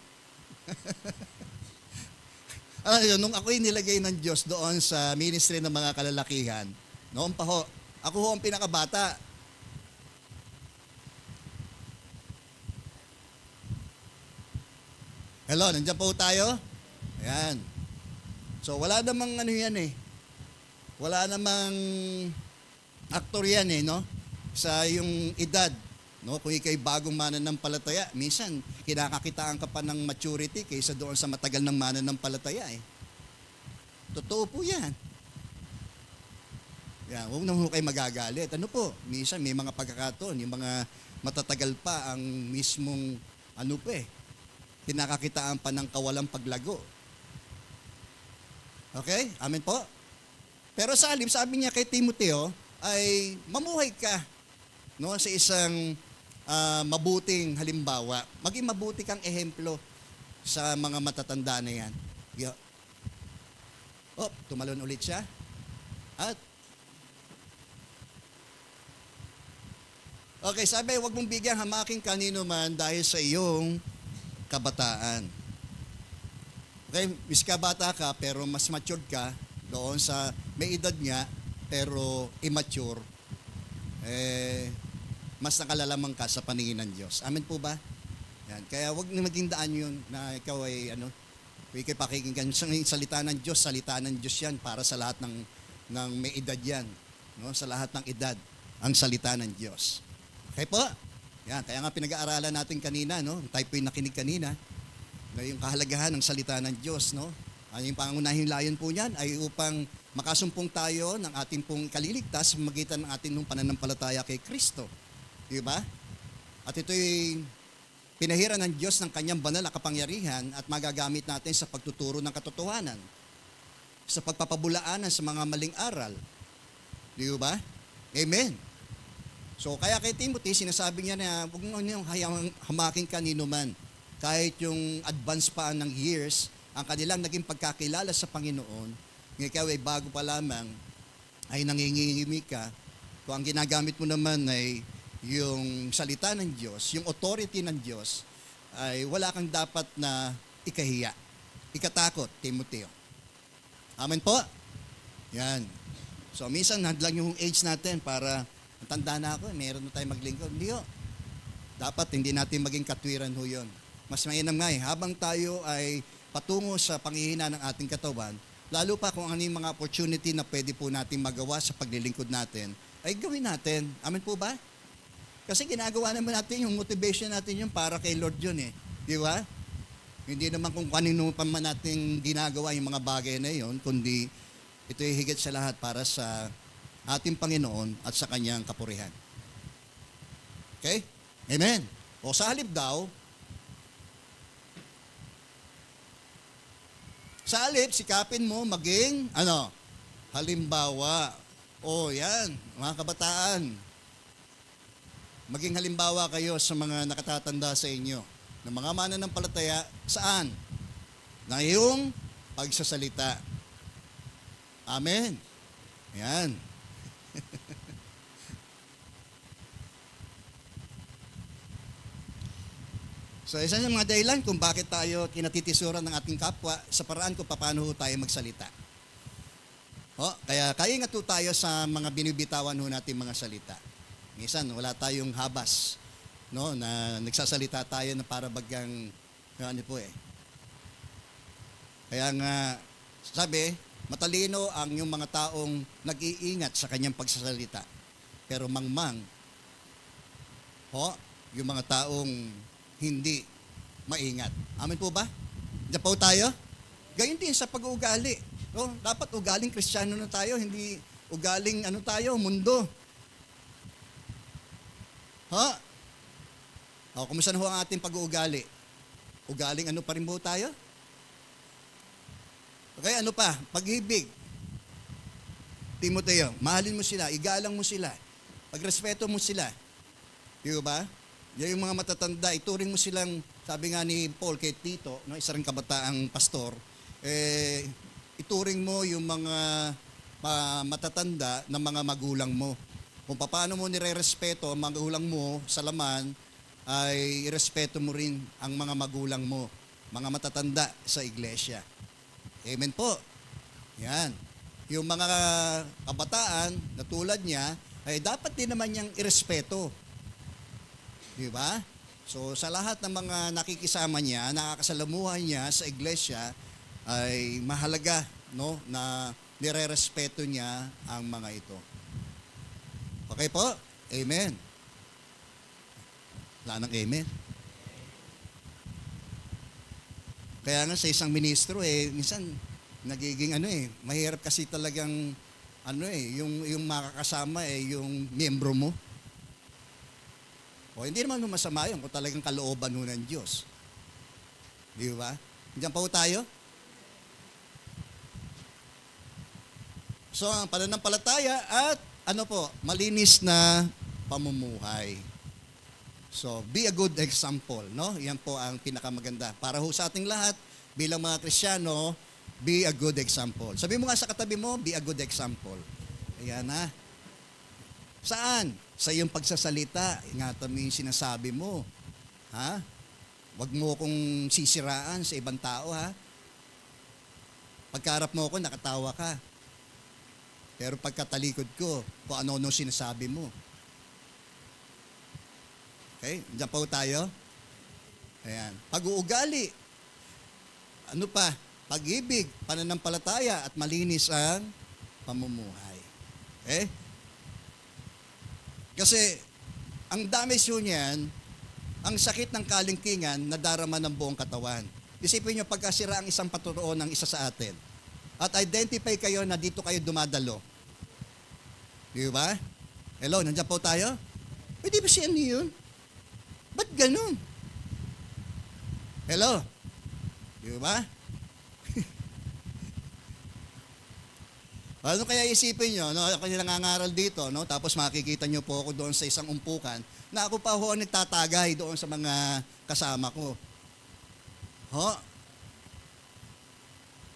Nung ako'y nilagay ng Diyos doon sa ministry ng mga kalalakihan, noon pa ho, ako ho ang pinakabata. Hello, nandiyan po tayo? Ayan. So, wala namang ano yan eh. Wala namang aktor yan eh, no? Sa yung edad. No, kung ikay bagong mananampalataya, minsan kinakakitaan ka pa ng maturity kaysa doon sa matagal ng mananampalataya eh. Totoo po yan. Yan, huwag naman kayo magagalit. Ano po, minsan may mga pagkakataon, yung mga matatagal pa ang mismong kinakakitaan pa ng kawalang paglago. Okay? Amen po? Pero sa alim, sabi niya kay Timoteo, ay mamuhay ka sa isang mabuting halimbawa. Maging mabuti kang ehemplo sa mga matatanda na yan. Tumalon ulit siya. At okay, sabi, huwag mong bigyan hamaking kanino man dahil sa iyong kabataan. Okay, miska bata ka pero mas matured ka doon sa may edad nga pero immature. Mas nakalalamang ka sa paningin ng Diyos. Amen po ba? Yan. Kaya wag na maging daan yun na ikaw ay ikay pakikinggan sa salita ng Diyos yan para sa lahat ng may edad yan. No? Sa lahat ng edad, ang salita ng Diyos. Okay po? Yan. Kaya nga pinag-aaralan natin kanina, no? Tayo po yung nakinig kanina, na yung kahalagahan ng salita ng Diyos, no? Yung pangunahing layon po niyan ay upang makasumpong tayo ng ating pong kaliligtas magitan ng ating pananampalataya kay Kristo. Di ba? At ito'y pinahiran ng Diyos ng kanyang banal na kapangyarihan at magagamit natin sa pagtuturo ng katotohanan, sa pagpapabulaanan sa mga maling aral. Di ba? Amen. So kaya kay Timothy, sinasabi niya na huwag mo niyong hayang hamaking kanino man. Kahit yung advance pa ng years, ang kanilang naging pagkakilala sa Panginoon, ng ikaw ay bago pa lamang, ay nangingimik ka, kung ang ginagamit mo naman ay yung salita ng Diyos, yung authority ng Diyos, ay wala kang dapat na ikahiya, ikatakot, Timoteo. Amen po? Yan. So minsan hadlang yung age natin para tanda na ako, meron na tayong maglingkod. Hindi ho. Dapat hindi natin maging katwiran ho yun. Mas mainam nga habang tayo ay patungo sa panghihina ng ating katawan, lalo pa kung ano yung mga opportunity na pwede po natin magawa sa paglilingkod natin, ay gawin natin. Amen po ba? Kasi ginagawa naman natin yung motivation natin yung para kay Lord yun eh. Di ba? Hindi naman kung kanino pa man natin ginagawa yung mga bagay na yun, kundi ito ay higit sa lahat para sa ating Panginoon at sa kanyang kapurihan. Okay? Amen. O sa halip daw, sa halip, sikapin mo maging, halimbawa. O yan, mga kabataan. Maging halimbawa kayo sa mga nakatatanda sa inyo. Ng mga mananampalataya, saan? Na iyong pagsasalita. Amen. Yan. So, isa sa mga dahilan kung bakit tayo kinatitisuran ng ating kapwa sa paraan kung paano tayo magsalita. Kaya ingat po tayo sa mga binibitawan ho natin mga salita. Minsan, wala tayong habas, no, na nagsasalita tayo na para bagang, Kaya nga, sabi, matalino ang yung mga taong nag-iingat sa kanyang pagsasalita. Pero mangmang, yung mga taong hindi maingat. Amen po ba? Diyan po tayo? Gayun din sa pag-uugali. Dapat ugaling Kristiyano na tayo, hindi ugaling mundo. Kumusta na ho ang ating pag-uugali? Ugaling pa rin po tayo? Okay, Pag-ibig. Timoteo, mahalin mo sila, igalang mo sila, pagrespeto mo sila. Di ba? Yan yung mga matatanda, ituring mo silang, sabi nga ni Paul kay Tito, isa ring kabataang pastor, ituring mo yung mga matatanda na mga magulang mo. Kung paano mo nire-respeto ang magulang mo sa laman, ay irespeto mo rin ang mga magulang mo, mga matatanda sa iglesia. Amen po. Yan. Yung mga kabataan na tulad niya, ay dapat din naman niyang irespeto. Di ba? So sa lahat ng mga nakikisama niya, nakakasalamuhan niya sa iglesia, ay mahalaga, no, na nire-respeto niya ang mga ito. Okay po? Amen. Wala nang amen. Kaya nga sa isang ministro, minsan nagiging mahirap kasi talagang yung makakasama yung miyembro mo. Hindi naman masama yun kung talagang kalooban ho ng Diyos. Di ba? Diyan pa ho tayo? So, ang pananampalataya at malinis na pamumuhay. So, be a good example, no? Yan po ang pinakamaganda. Para ho sa ating lahat, bilang mga Kristiyano, be a good example. Sabi mo nga sa katabi mo, be a good example. Ayan na. Saan? Sa iyong pagsasalita, ingatan mo yung sinasabi mo. Ha? Huwag mo kong sisiraan sa ibang tao, ha? Pagkaharap mo ako, nakatawa ka. Pero pagkatalikod ko, kung ano-ano sinasabi mo. Okay? Diyan po tayo. Ayan. Pag-uugali. Pag-ibig, pananampalataya, at malinis ang pamumuhay. Okay? Kasi, ang damage yun yan, ang sakit ng kalingkingan na darama ng buong katawan. Isipin nyo, pagkasira ang isang paturoon ng isa sa atin, at identify kayo na dito kayo dumadalo. Di ba? Hello, nandiyan po tayo? Pwede ba siya yun? Ba't ganun? Hello? Di ba? Ano kaya isipin nyo, no? Ako yung nangangaral dito, no? Tapos makikita nyo po ako doon sa isang umpukan na ako pa ho ang nagtatagay doon sa mga kasama ko. Ho?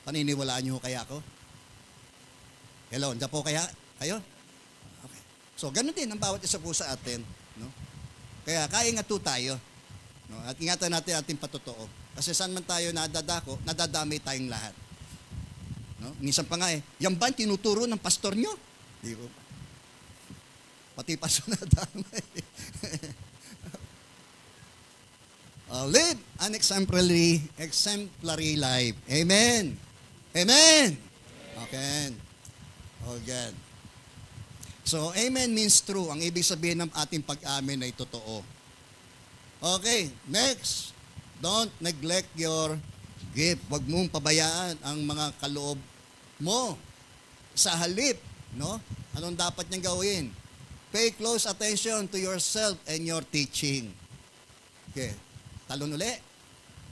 Paniniwalaan nyo kaya ako? Hello, hindi po kaya? Kayo? Okay. So, ganun din ang bawat isa po sa atin. No? Kaya, kaingat po tayo. No? At ingatan natin ating patotoo. Kasi saan man tayo nadadako, nadadamay tayong lahat. No? Minsan pa nga yan ba tinuturo ng pastor nyo? Di ko. Pati pastor nadamay. Live an exemplary life. Amen. Amen. Okay. Oh, God. So, amen means true. Ang ibig sabihin ng ating pag-amin ay totoo. Okay, next. Don't neglect your gift. Huwag mong pabayaan ang mga kaloob mo. Sa halip, no? Anong dapat niyang gawin? Pay close attention to yourself and your teaching. Okay. Talon uli.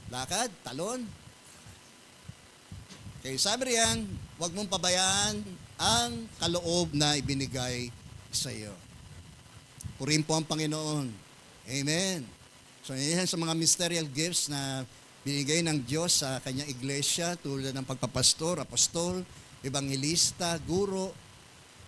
Lakad, talon. Okay, sabi riyan, huwag mong pabayaan ang kaloob na ibinigay sa iyo. Purihin po ang Panginoon. Amen. So, yan sa mga ministerial gifts na binigay ng Diyos sa kanyang iglesia tulad ng pagpapastor, apostol, evangelista, guro.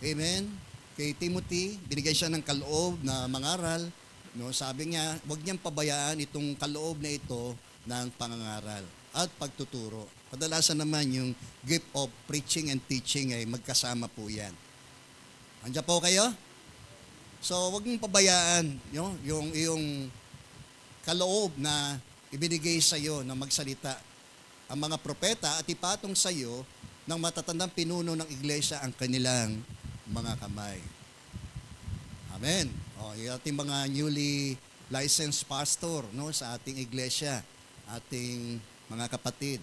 Amen. Kay Timothy, binigay siya ng kaloob na mangaral. No, sabi niya, huwag niyang pabayaan itong kaloob na ito ng pangangaral at pagtuturo. Kadalasan naman yung gift of preaching and teaching ay magkasama po yan. Andiyan po kayo? So, huwag mong pabayaan yung kaloob na ibinigay sa iyo na magsalita. Ang mga propeta at ipatong sa iyo ng matatandang pinuno ng iglesia ang kanilang mga kamay. Amen. O, yung ating mga newly licensed pastor, no, sa ating iglesia, ating mga kapatid,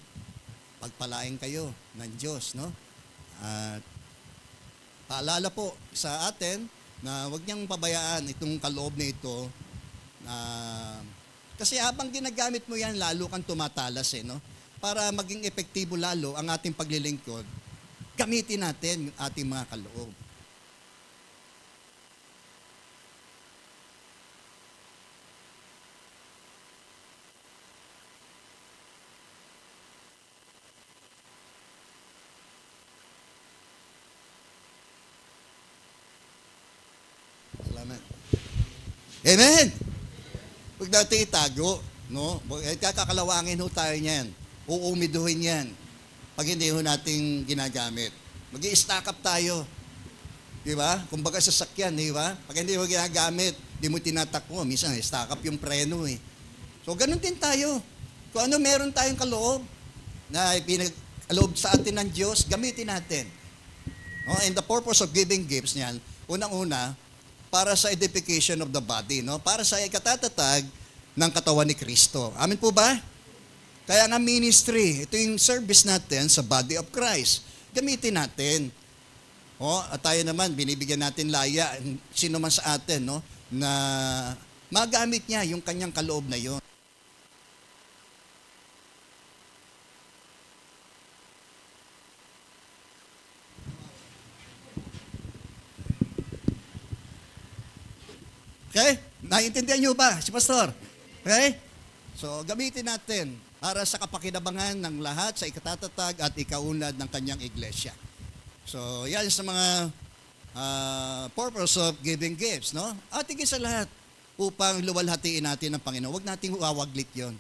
pagpalain kayo ng Diyos, no? At paalala po sa atin na huwag niyang pabayaan itong kaloob na ito. Kasi habang ginagamit mo yan, lalo kang tumatalas, no? Para maging epektibo lalo ang ating paglilingkod, gamitin natin yung ating mga kaloob. Salamat. Amen! Huwag natin itago, no? Kakalawangin ho tayo niyan. Uumiduhin yan pag hindi ho natin ginagamit. Mag-i-stack up tayo. Di ba? Kumbaga sasakyan, di ba? Pag hindi mo ginagamit, di mo tinatakbo. Minsan, stack up yung preno eh. So, ganun din tayo. Kung ano meron tayong kaloob na pinag-aloob sa atin ng Diyos, gamitin natin. No? And the purpose of giving gifts niyan, unang-una, para sa edification of the body, no? Para sa ikatatatag ng katawan ni Kristo. Amin po ba? Kaya nga ministry, ito yung service natin sa body of Christ. Gamitin natin. At tayo naman, binibigyan natin laya, sino man sa atin, no? Na magamit niya yung kanyang kaloob na yon. Okay? Naiintindihan niyo ba si Pastor? Okay? So, gamitin natin para sa kapakinabangan ng lahat sa ikatatatag at ikaunlad ng kanyang iglesia. So, yan sa mga purpose of giving gifts, no? At higit sa lahat, upang luwalhatiin natin ang Panginoon. Huwag nating uawaglit yon.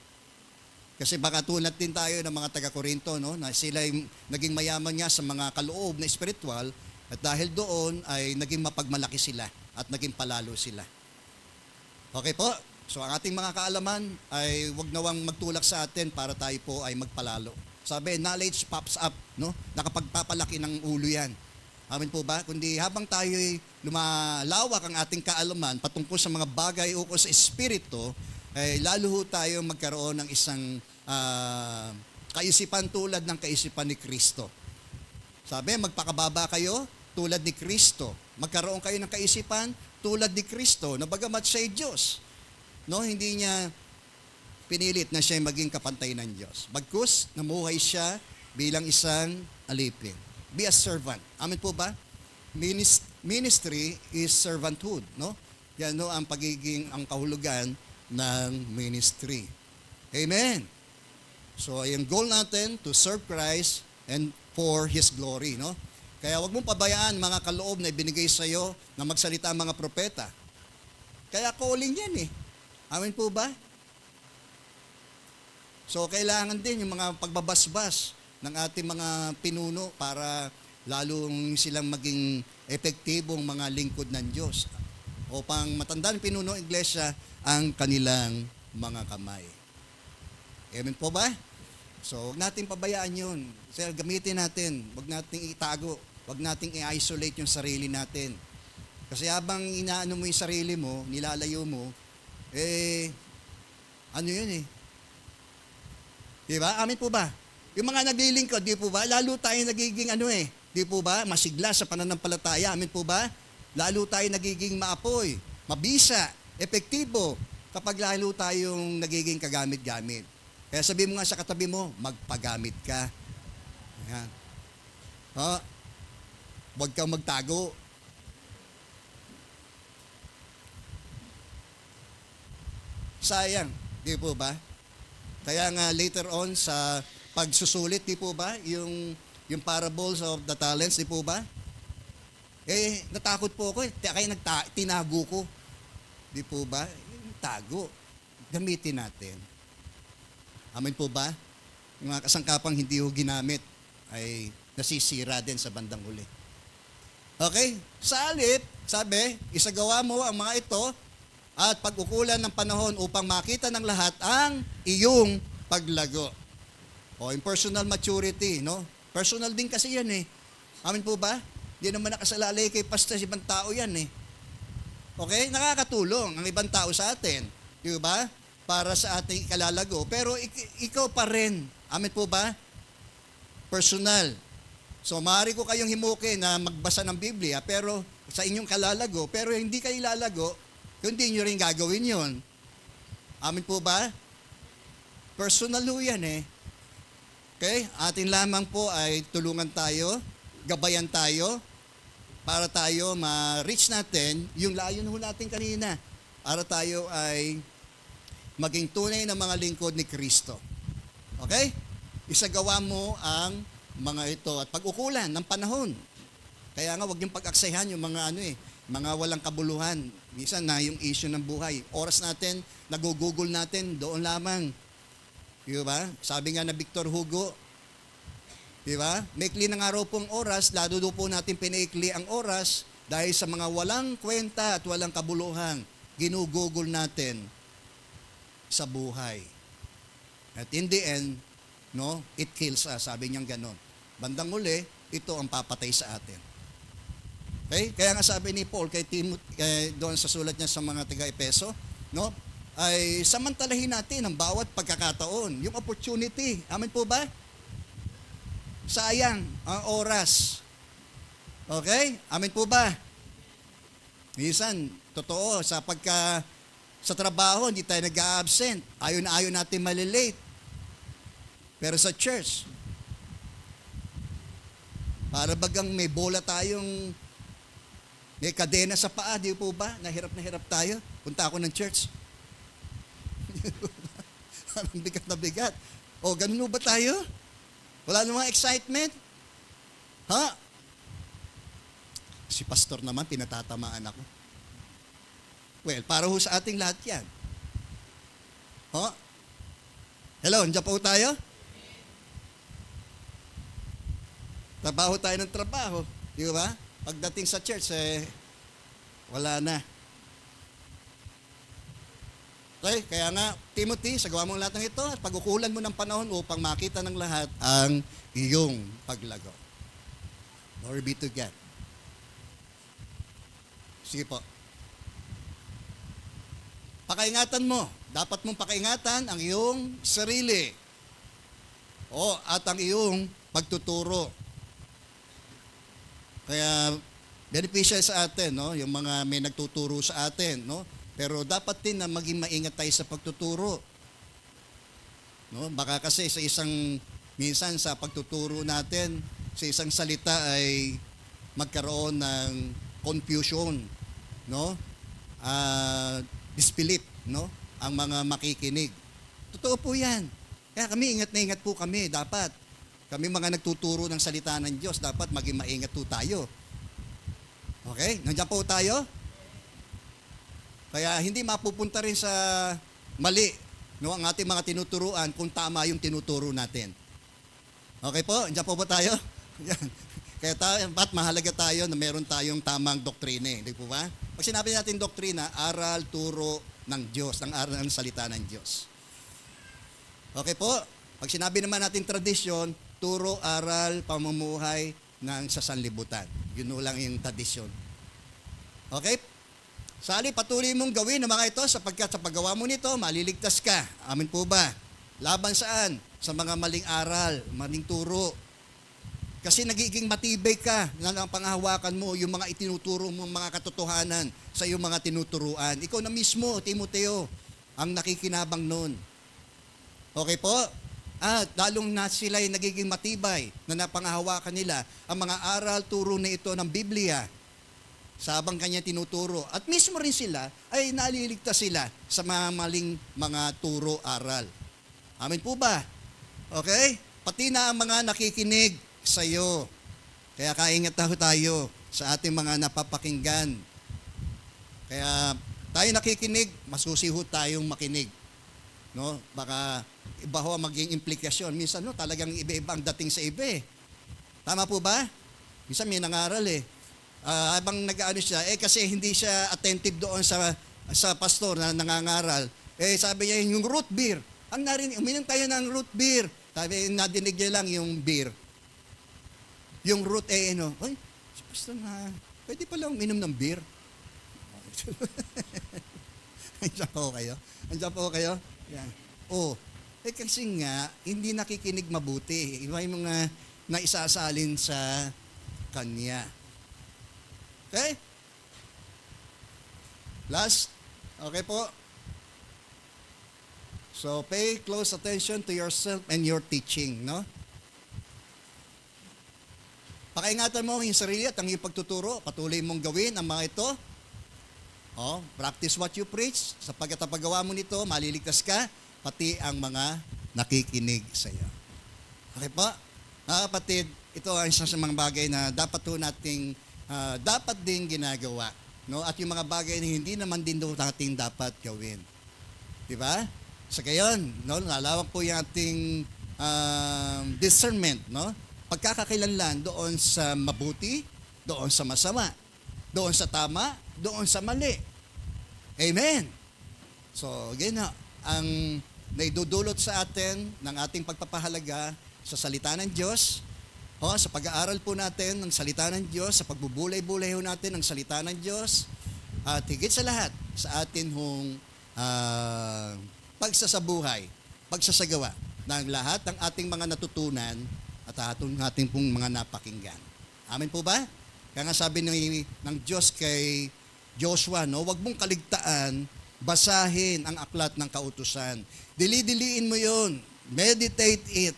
Kasi baka tulad din tayo ng mga taga-Korinto, no? Na sila naging mayaman nga sa mga kaloob na espiritual at dahil doon ay naging mapagmalaki sila at naging palalo sila. Okay po? So ang ating mga kaalaman ay wag nawang magtulak sa atin para tayo po ay magpalalo. Sabi, knowledge pops up, no? Nakapagpapalaki ng ulo yan. Amin po ba? Kundi habang tayo ay lumalawak ang ating kaalaman patungkol sa mga bagay ukol sa espiritu, ay lalo ho tayo magkaroon ng isang kaisipan tulad ng kaisipan ni Kristo. Sabi, magpakababa kayo tulad ni Kristo. Magkaroon kayo ng kaisipan tulad ni Kristo na bagamat siya'y Diyos. No, hindi niya pinilit na siya maging kapantay ng Diyos. Bagkus, namuhay siya bilang isang alipin. be a servant. Amen po ba? Ministry is servanthood, no? Yan no ang ang kahulugan ng ministry. Amen. So, yung goal natin to serve Christ and for His glory, no? Kaya wag mong pabayaan mga kaloob na ibinigay sa iyo na magsalita ang mga propeta. Kaya calling yan eh. Amen po ba? So, kailangan din yung mga pagbabasbas ng ating mga pinuno para lalong silang maging epektibong mga lingkod ng Diyos. Upang matandaan pinuno ng iglesia ang kanilang mga kamay. Amen po ba? So, huwag natin pabayaan yun. Sir, gamitin natin. Huwag nating itago. Huwag nating i-isolate yung sarili natin. Kasi habang inaano mo yung sarili mo, nilalayo mo, ano yun eh? Diba? Amen po ba? Yung mga naglilingkod, di po ba? Lalo tayo nagiging di po ba? Masigla sa pananampalataya. Amen po ba? Lalo tayo nagiging maapoy, mabisa, epektibo kapag lalo tayong nagiging kagamit-gamit. Kaya sabi mo nga sa katabi mo, magpagamit ka. Ayan. Huwag kang magtago. Sayang, di po ba? Kaya nga later on sa pagsusulit, di po ba? Yung parables of the talents, di po ba? Natakot po ako kaya tinago ko. Di po ba? Yung tago. Gamitin natin. Amen po ba? Yung mga kasangkapang hindi ho ginamit ay nasisira din sa bandang huli. Okay? Sa halip, sabi, isagawa mo ang mga ito at pag-ukulan ng panahon upang makita ng lahat ang iyong paglago. O, yung personal maturity, no? Personal din kasi yan eh. Amin po ba? Hindi naman nakasalalay kay pastor, ibang tao yan eh. Okay? Nakakatulong ang ibang tao sa atin. Di ba? Para sa ating ikalalago. Pero ikaw pa rin. Amin po ba? Personal. So, maaari ko kayong himukin na magbasa ng Biblia, pero sa inyong kalalago, pero hindi kayo lalago, hindi nyo rin gagawin yon. Amin po ba? Personal ho yan eh. Okay? Atin lamang po ay tulungan tayo, gabayan tayo, para tayo ma-reach natin yung layon ho natin kanina. Para tayo ay maging tunay na mga lingkod ni Kristo. Okay? Isagawa mo ang mga ito at pag-ukulan ng panahon. Kaya nga, huwag yung pag-aksayahan yung mga mga walang kabuluhan. Minsan na yung issue ng buhay. Oras natin, nag-google natin, doon lamang. Di ba? Sabi nga na Victor Hugo, di ba? Maikli ng araw pong oras, lalo po natin pinaikli ang oras dahil sa mga walang kwenta at walang kabuluhan. Ginugugol natin sa buhay. At in the end, no, it kills us. Sabi niyang ganon. Bandang uli, ito ang papatay sa atin. Okay? Kaya nga sabi ni Paul kay Timothy, doon sa sulat niya sa mga taga-Epeso, no? Ay samantalahin natin ang bawat pagkakataon, yung opportunity. Amen po ba? Sayang ang oras. Okay? Amen po ba? Minsan, totoo, sa trabaho, hindi tayo nag-a-absent. Ayaw na ayaw natin malilate. Pero sa church, para bagang may bola tayong may kadena sa paa, di po ba? Na hirap tayo. Punta ako ng church. Parang bigat na bigat. O, ganun ba tayo? Wala namang excitement? Ha? Si pastor naman, pinatatamaan ako. Well, para ho sa ating lahat yan. Ha? Hello, nandiyan po tayo? Trabaho tayo ng trabaho. Di ba? Pagdating sa church, wala na. Okay, kaya nga, Timothy, sagawa mo lahat ng ito at pag-ukulan mo ng panahon upang makita ng lahat ang iyong paglago. Glory be to God. Sige po. Pakaingatan mo. Dapat mong pakaingatan ang iyong sarili. At ang iyong pagtuturo. Kaya beneficial sa atin, no? Yung mga may nagtuturo sa atin, no? Pero dapat din na maging maingat tayo sa pagtuturo. No? Baka kasi sa minsan sa pagtuturo natin, sa isang salita ay magkaroon ng confusion, no? Disbelief, no? Ang mga makikinig. Totoo po 'yan. Kaya kami ingat na ingat po kami dapat. Kami mga nagtuturo ng salita ng Diyos, dapat maging maingat po tayo. Okay? Nandiyan po tayo? Kaya hindi mapupunta rin sa mali, no, ang ating mga tinuturuan kung tama yung tinuturo natin. Okay po? Nandiyan po ba tayo? Yan. Kaya ba't mahalaga tayo na meron tayong tamang doktrina, hindi po ba? Pag sinabi natin doktrina, aral, turo ng Diyos, ang aral ng salita ng Diyos. Okay po? Pag sinabi naman natin tradisyon, turo, aral, pamumuhay ng sasanlibutan. Yun lang yung tradisyon. Okay? Sali, patuloy mong gawin ang mga ito sapagkat sa paggawa mo nito, maliligtas ka. Amin po ba? Laban saan? Sa mga maling aral, maling turo. Kasi nagiging matibay ka na ang panghahawakan mo yung mga itinuturo mong mga katotohanan sa iyong mga tinuturuan. Ikaw na mismo, Timoteo, ang nakikinabang nun. Okay po? At lalong na sila ay nagiging matibay na napanghahawakan nila ang mga aral, turo na ito ng Biblia sa habang kanya tinuturo. At mismo rin sila ay naliligtas sila sa mga maling mga turo, aral. Amin po ba? Okay? Pati na ang mga nakikinig sa iyo. Kaya kaingat tayo sa ating mga napapakinggan. Kaya tayo nakikinig, masusiho tayong makinig. No? Baka iba ho ang maging implikasyon. Minsan no, talagang iba-iba ang dating sa iba eh. Tama po ba? Minsan may nangaral eh. Habang nag-ano siya, kasi hindi siya attentive doon sa pastor na nangangaral. Sabi niya yung root beer. Ang narinig, uminom tayo ng root beer. Sabi, nadinig niya lang yung beer. Yung root ay pastor na, pwede palang uminom ng beer. Andiyan po kayo? Andiyan po kayo? Yan. Kasi nga, hindi nakikinig mabuti. Iba yung mga naisasalin sa kanya. Okay? Last. Okay po. So, pay close attention to yourself and your teaching, no? Pakaingatan mo yung sarili at ang iyong pagtuturo. Patuloy mong gawin ang mga ito. Practice what you preach. Sapagkat ang paggawa mo nito, maliligtas ka, pati ang mga nakikinig sa iyo. Okay po? Mga kapatid, ito ay isa sa mga bagay na dapat din ginagawa. No? At yung mga bagay na hindi naman din natin dapat gawin. Di ba? Sa gayon, no? Nalawak po yung ating discernment, no? Pagkakakilanlan doon sa mabuti, doon sa masama, doon sa tama, doon sa mali. Amen. So, ganyan ang naidudulot sa atin ng ating pagpapahalaga sa salita ng Diyos, sa pag-aaral po natin ng salita ng Diyos, sa pagbubulay-bulay ho natin ng salita ng Diyos, at higit sa lahat, sa atin hong pagsasabuhay, pagsasagawa ng lahat ng ating mga natutunan at ating pong mga napakinggan. Amen po ba? Kaya nga sabi ng Diyos kay Joshua, no, wag mong kaligtaan, basahin ang aklat ng kautusan. Dili-diliin mo yun. Meditate it.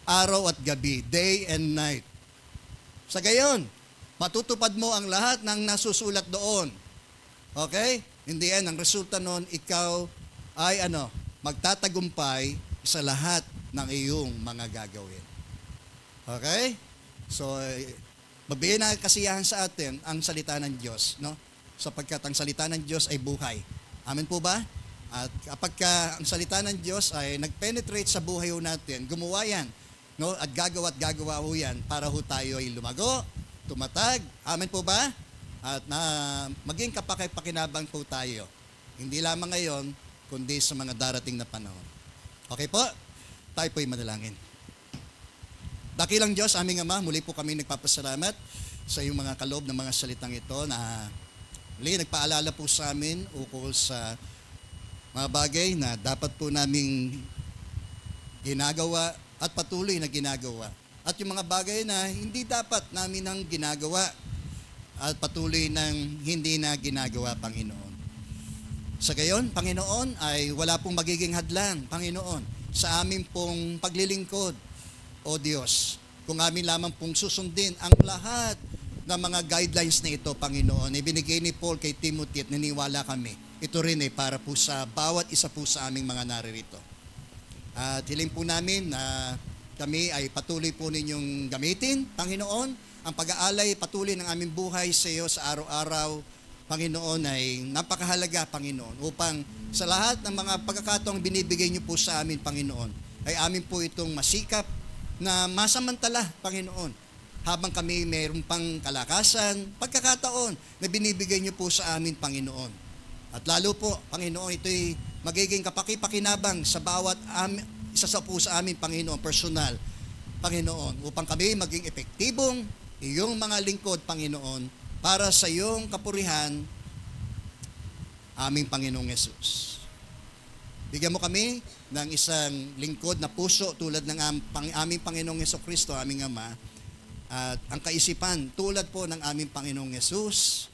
Araw at gabi, day and night. Sa gayon, matutupad mo ang lahat ng nasusulat doon. Okay? In the end, ang resulta nun, ikaw ay magtatagumpay sa lahat ng iyong mga gagawin. Okay? So, mabigyan na kasiyahan sa atin ang salita ng Diyos, no? Sapagkat ang salita ng Diyos ay buhay. Amen po ba? At kapag ang salita ng Diyos ay nag-penetrate sa buhay natin, gumawa yan, no? At gagawa ho yan para ho tayo ay lumago, tumatag. Amen po ba? At maging kapaki-pakinabang po tayo. Hindi lamang ngayon, kundi sa mga darating na panahon. Okay po? Tayo po'y manalangin. Dakilang Diyos, aming Ama, muli po kami nagpapasalamat sa iyong mga kaloob ng mga salitang ito na muli nagpaalala po sa amin ukol sa mga bagay na dapat po naming ginagawa at patuloy na ginagawa. At yung mga bagay na hindi dapat namin ang ginagawa at patuloy nang hindi na ginagawa, Panginoon. Sa gayon, Panginoon, ay wala pong magiging hadlang, Panginoon, sa amin pong paglilingkod, O Diyos, kung amin lamang pong susundin ang lahat ng mga guidelines na ito, Panginoon, ibinigay ni Paul kay Timothy at naniniwala kami. Ito rin ay para po sa bawat isa po sa aming mga naririto. At hiling po namin na kami ay patuloy po ninyong gamitin, Panginoon. Ang pag-aalay patuloy ng aming buhay sa iyo sa araw-araw, Panginoon, ay napakahalaga, Panginoon, upang sa lahat ng mga pagkakataong binibigay niyo po sa amin, Panginoon, ay amin po itong masikap na masamantala, Panginoon, habang kami mayroon pang kalakasan, pagkakataon na binibigay niyo po sa amin, Panginoon. At lalo po, Panginoon, ito'y magiging kapakipakinabang sa bawat isa sa po sa amin, Panginoon, personal, Panginoon, upang kami maging epektibong iyong mga lingkod, Panginoon, para sa iyong kapurihan, aming Panginoong Yesus. Bigyan mo kami ng isang lingkod na puso tulad ng aming Panginoong Jesucristo, aming Ama, at ang kaisipan tulad po ng aming Panginoong Yesus.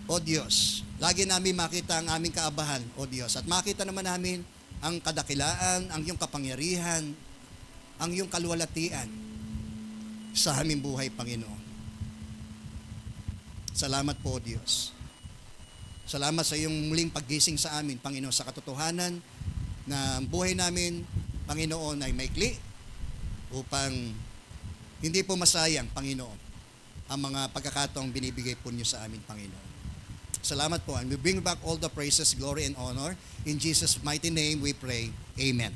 O Diyos, lagi namin makita ang aming kaabahan, O Diyos, at makita naman namin ang kadakilaan, ang iyong kapangyarihan, ang iyong kaluwalhatian sa aming buhay, Panginoon. Salamat po, O Diyos. Salamat sa iyong muling paggising sa amin, Panginoon, sa katotohanan na ang buhay namin, Panginoon, ay maikli upang hindi po masayang, Panginoon, ang mga pagkakataong binibigay po niyo sa amin, Panginoon. Salamat po. And we bring back all the praises, glory, and honor. In Jesus' mighty name we pray. Amen.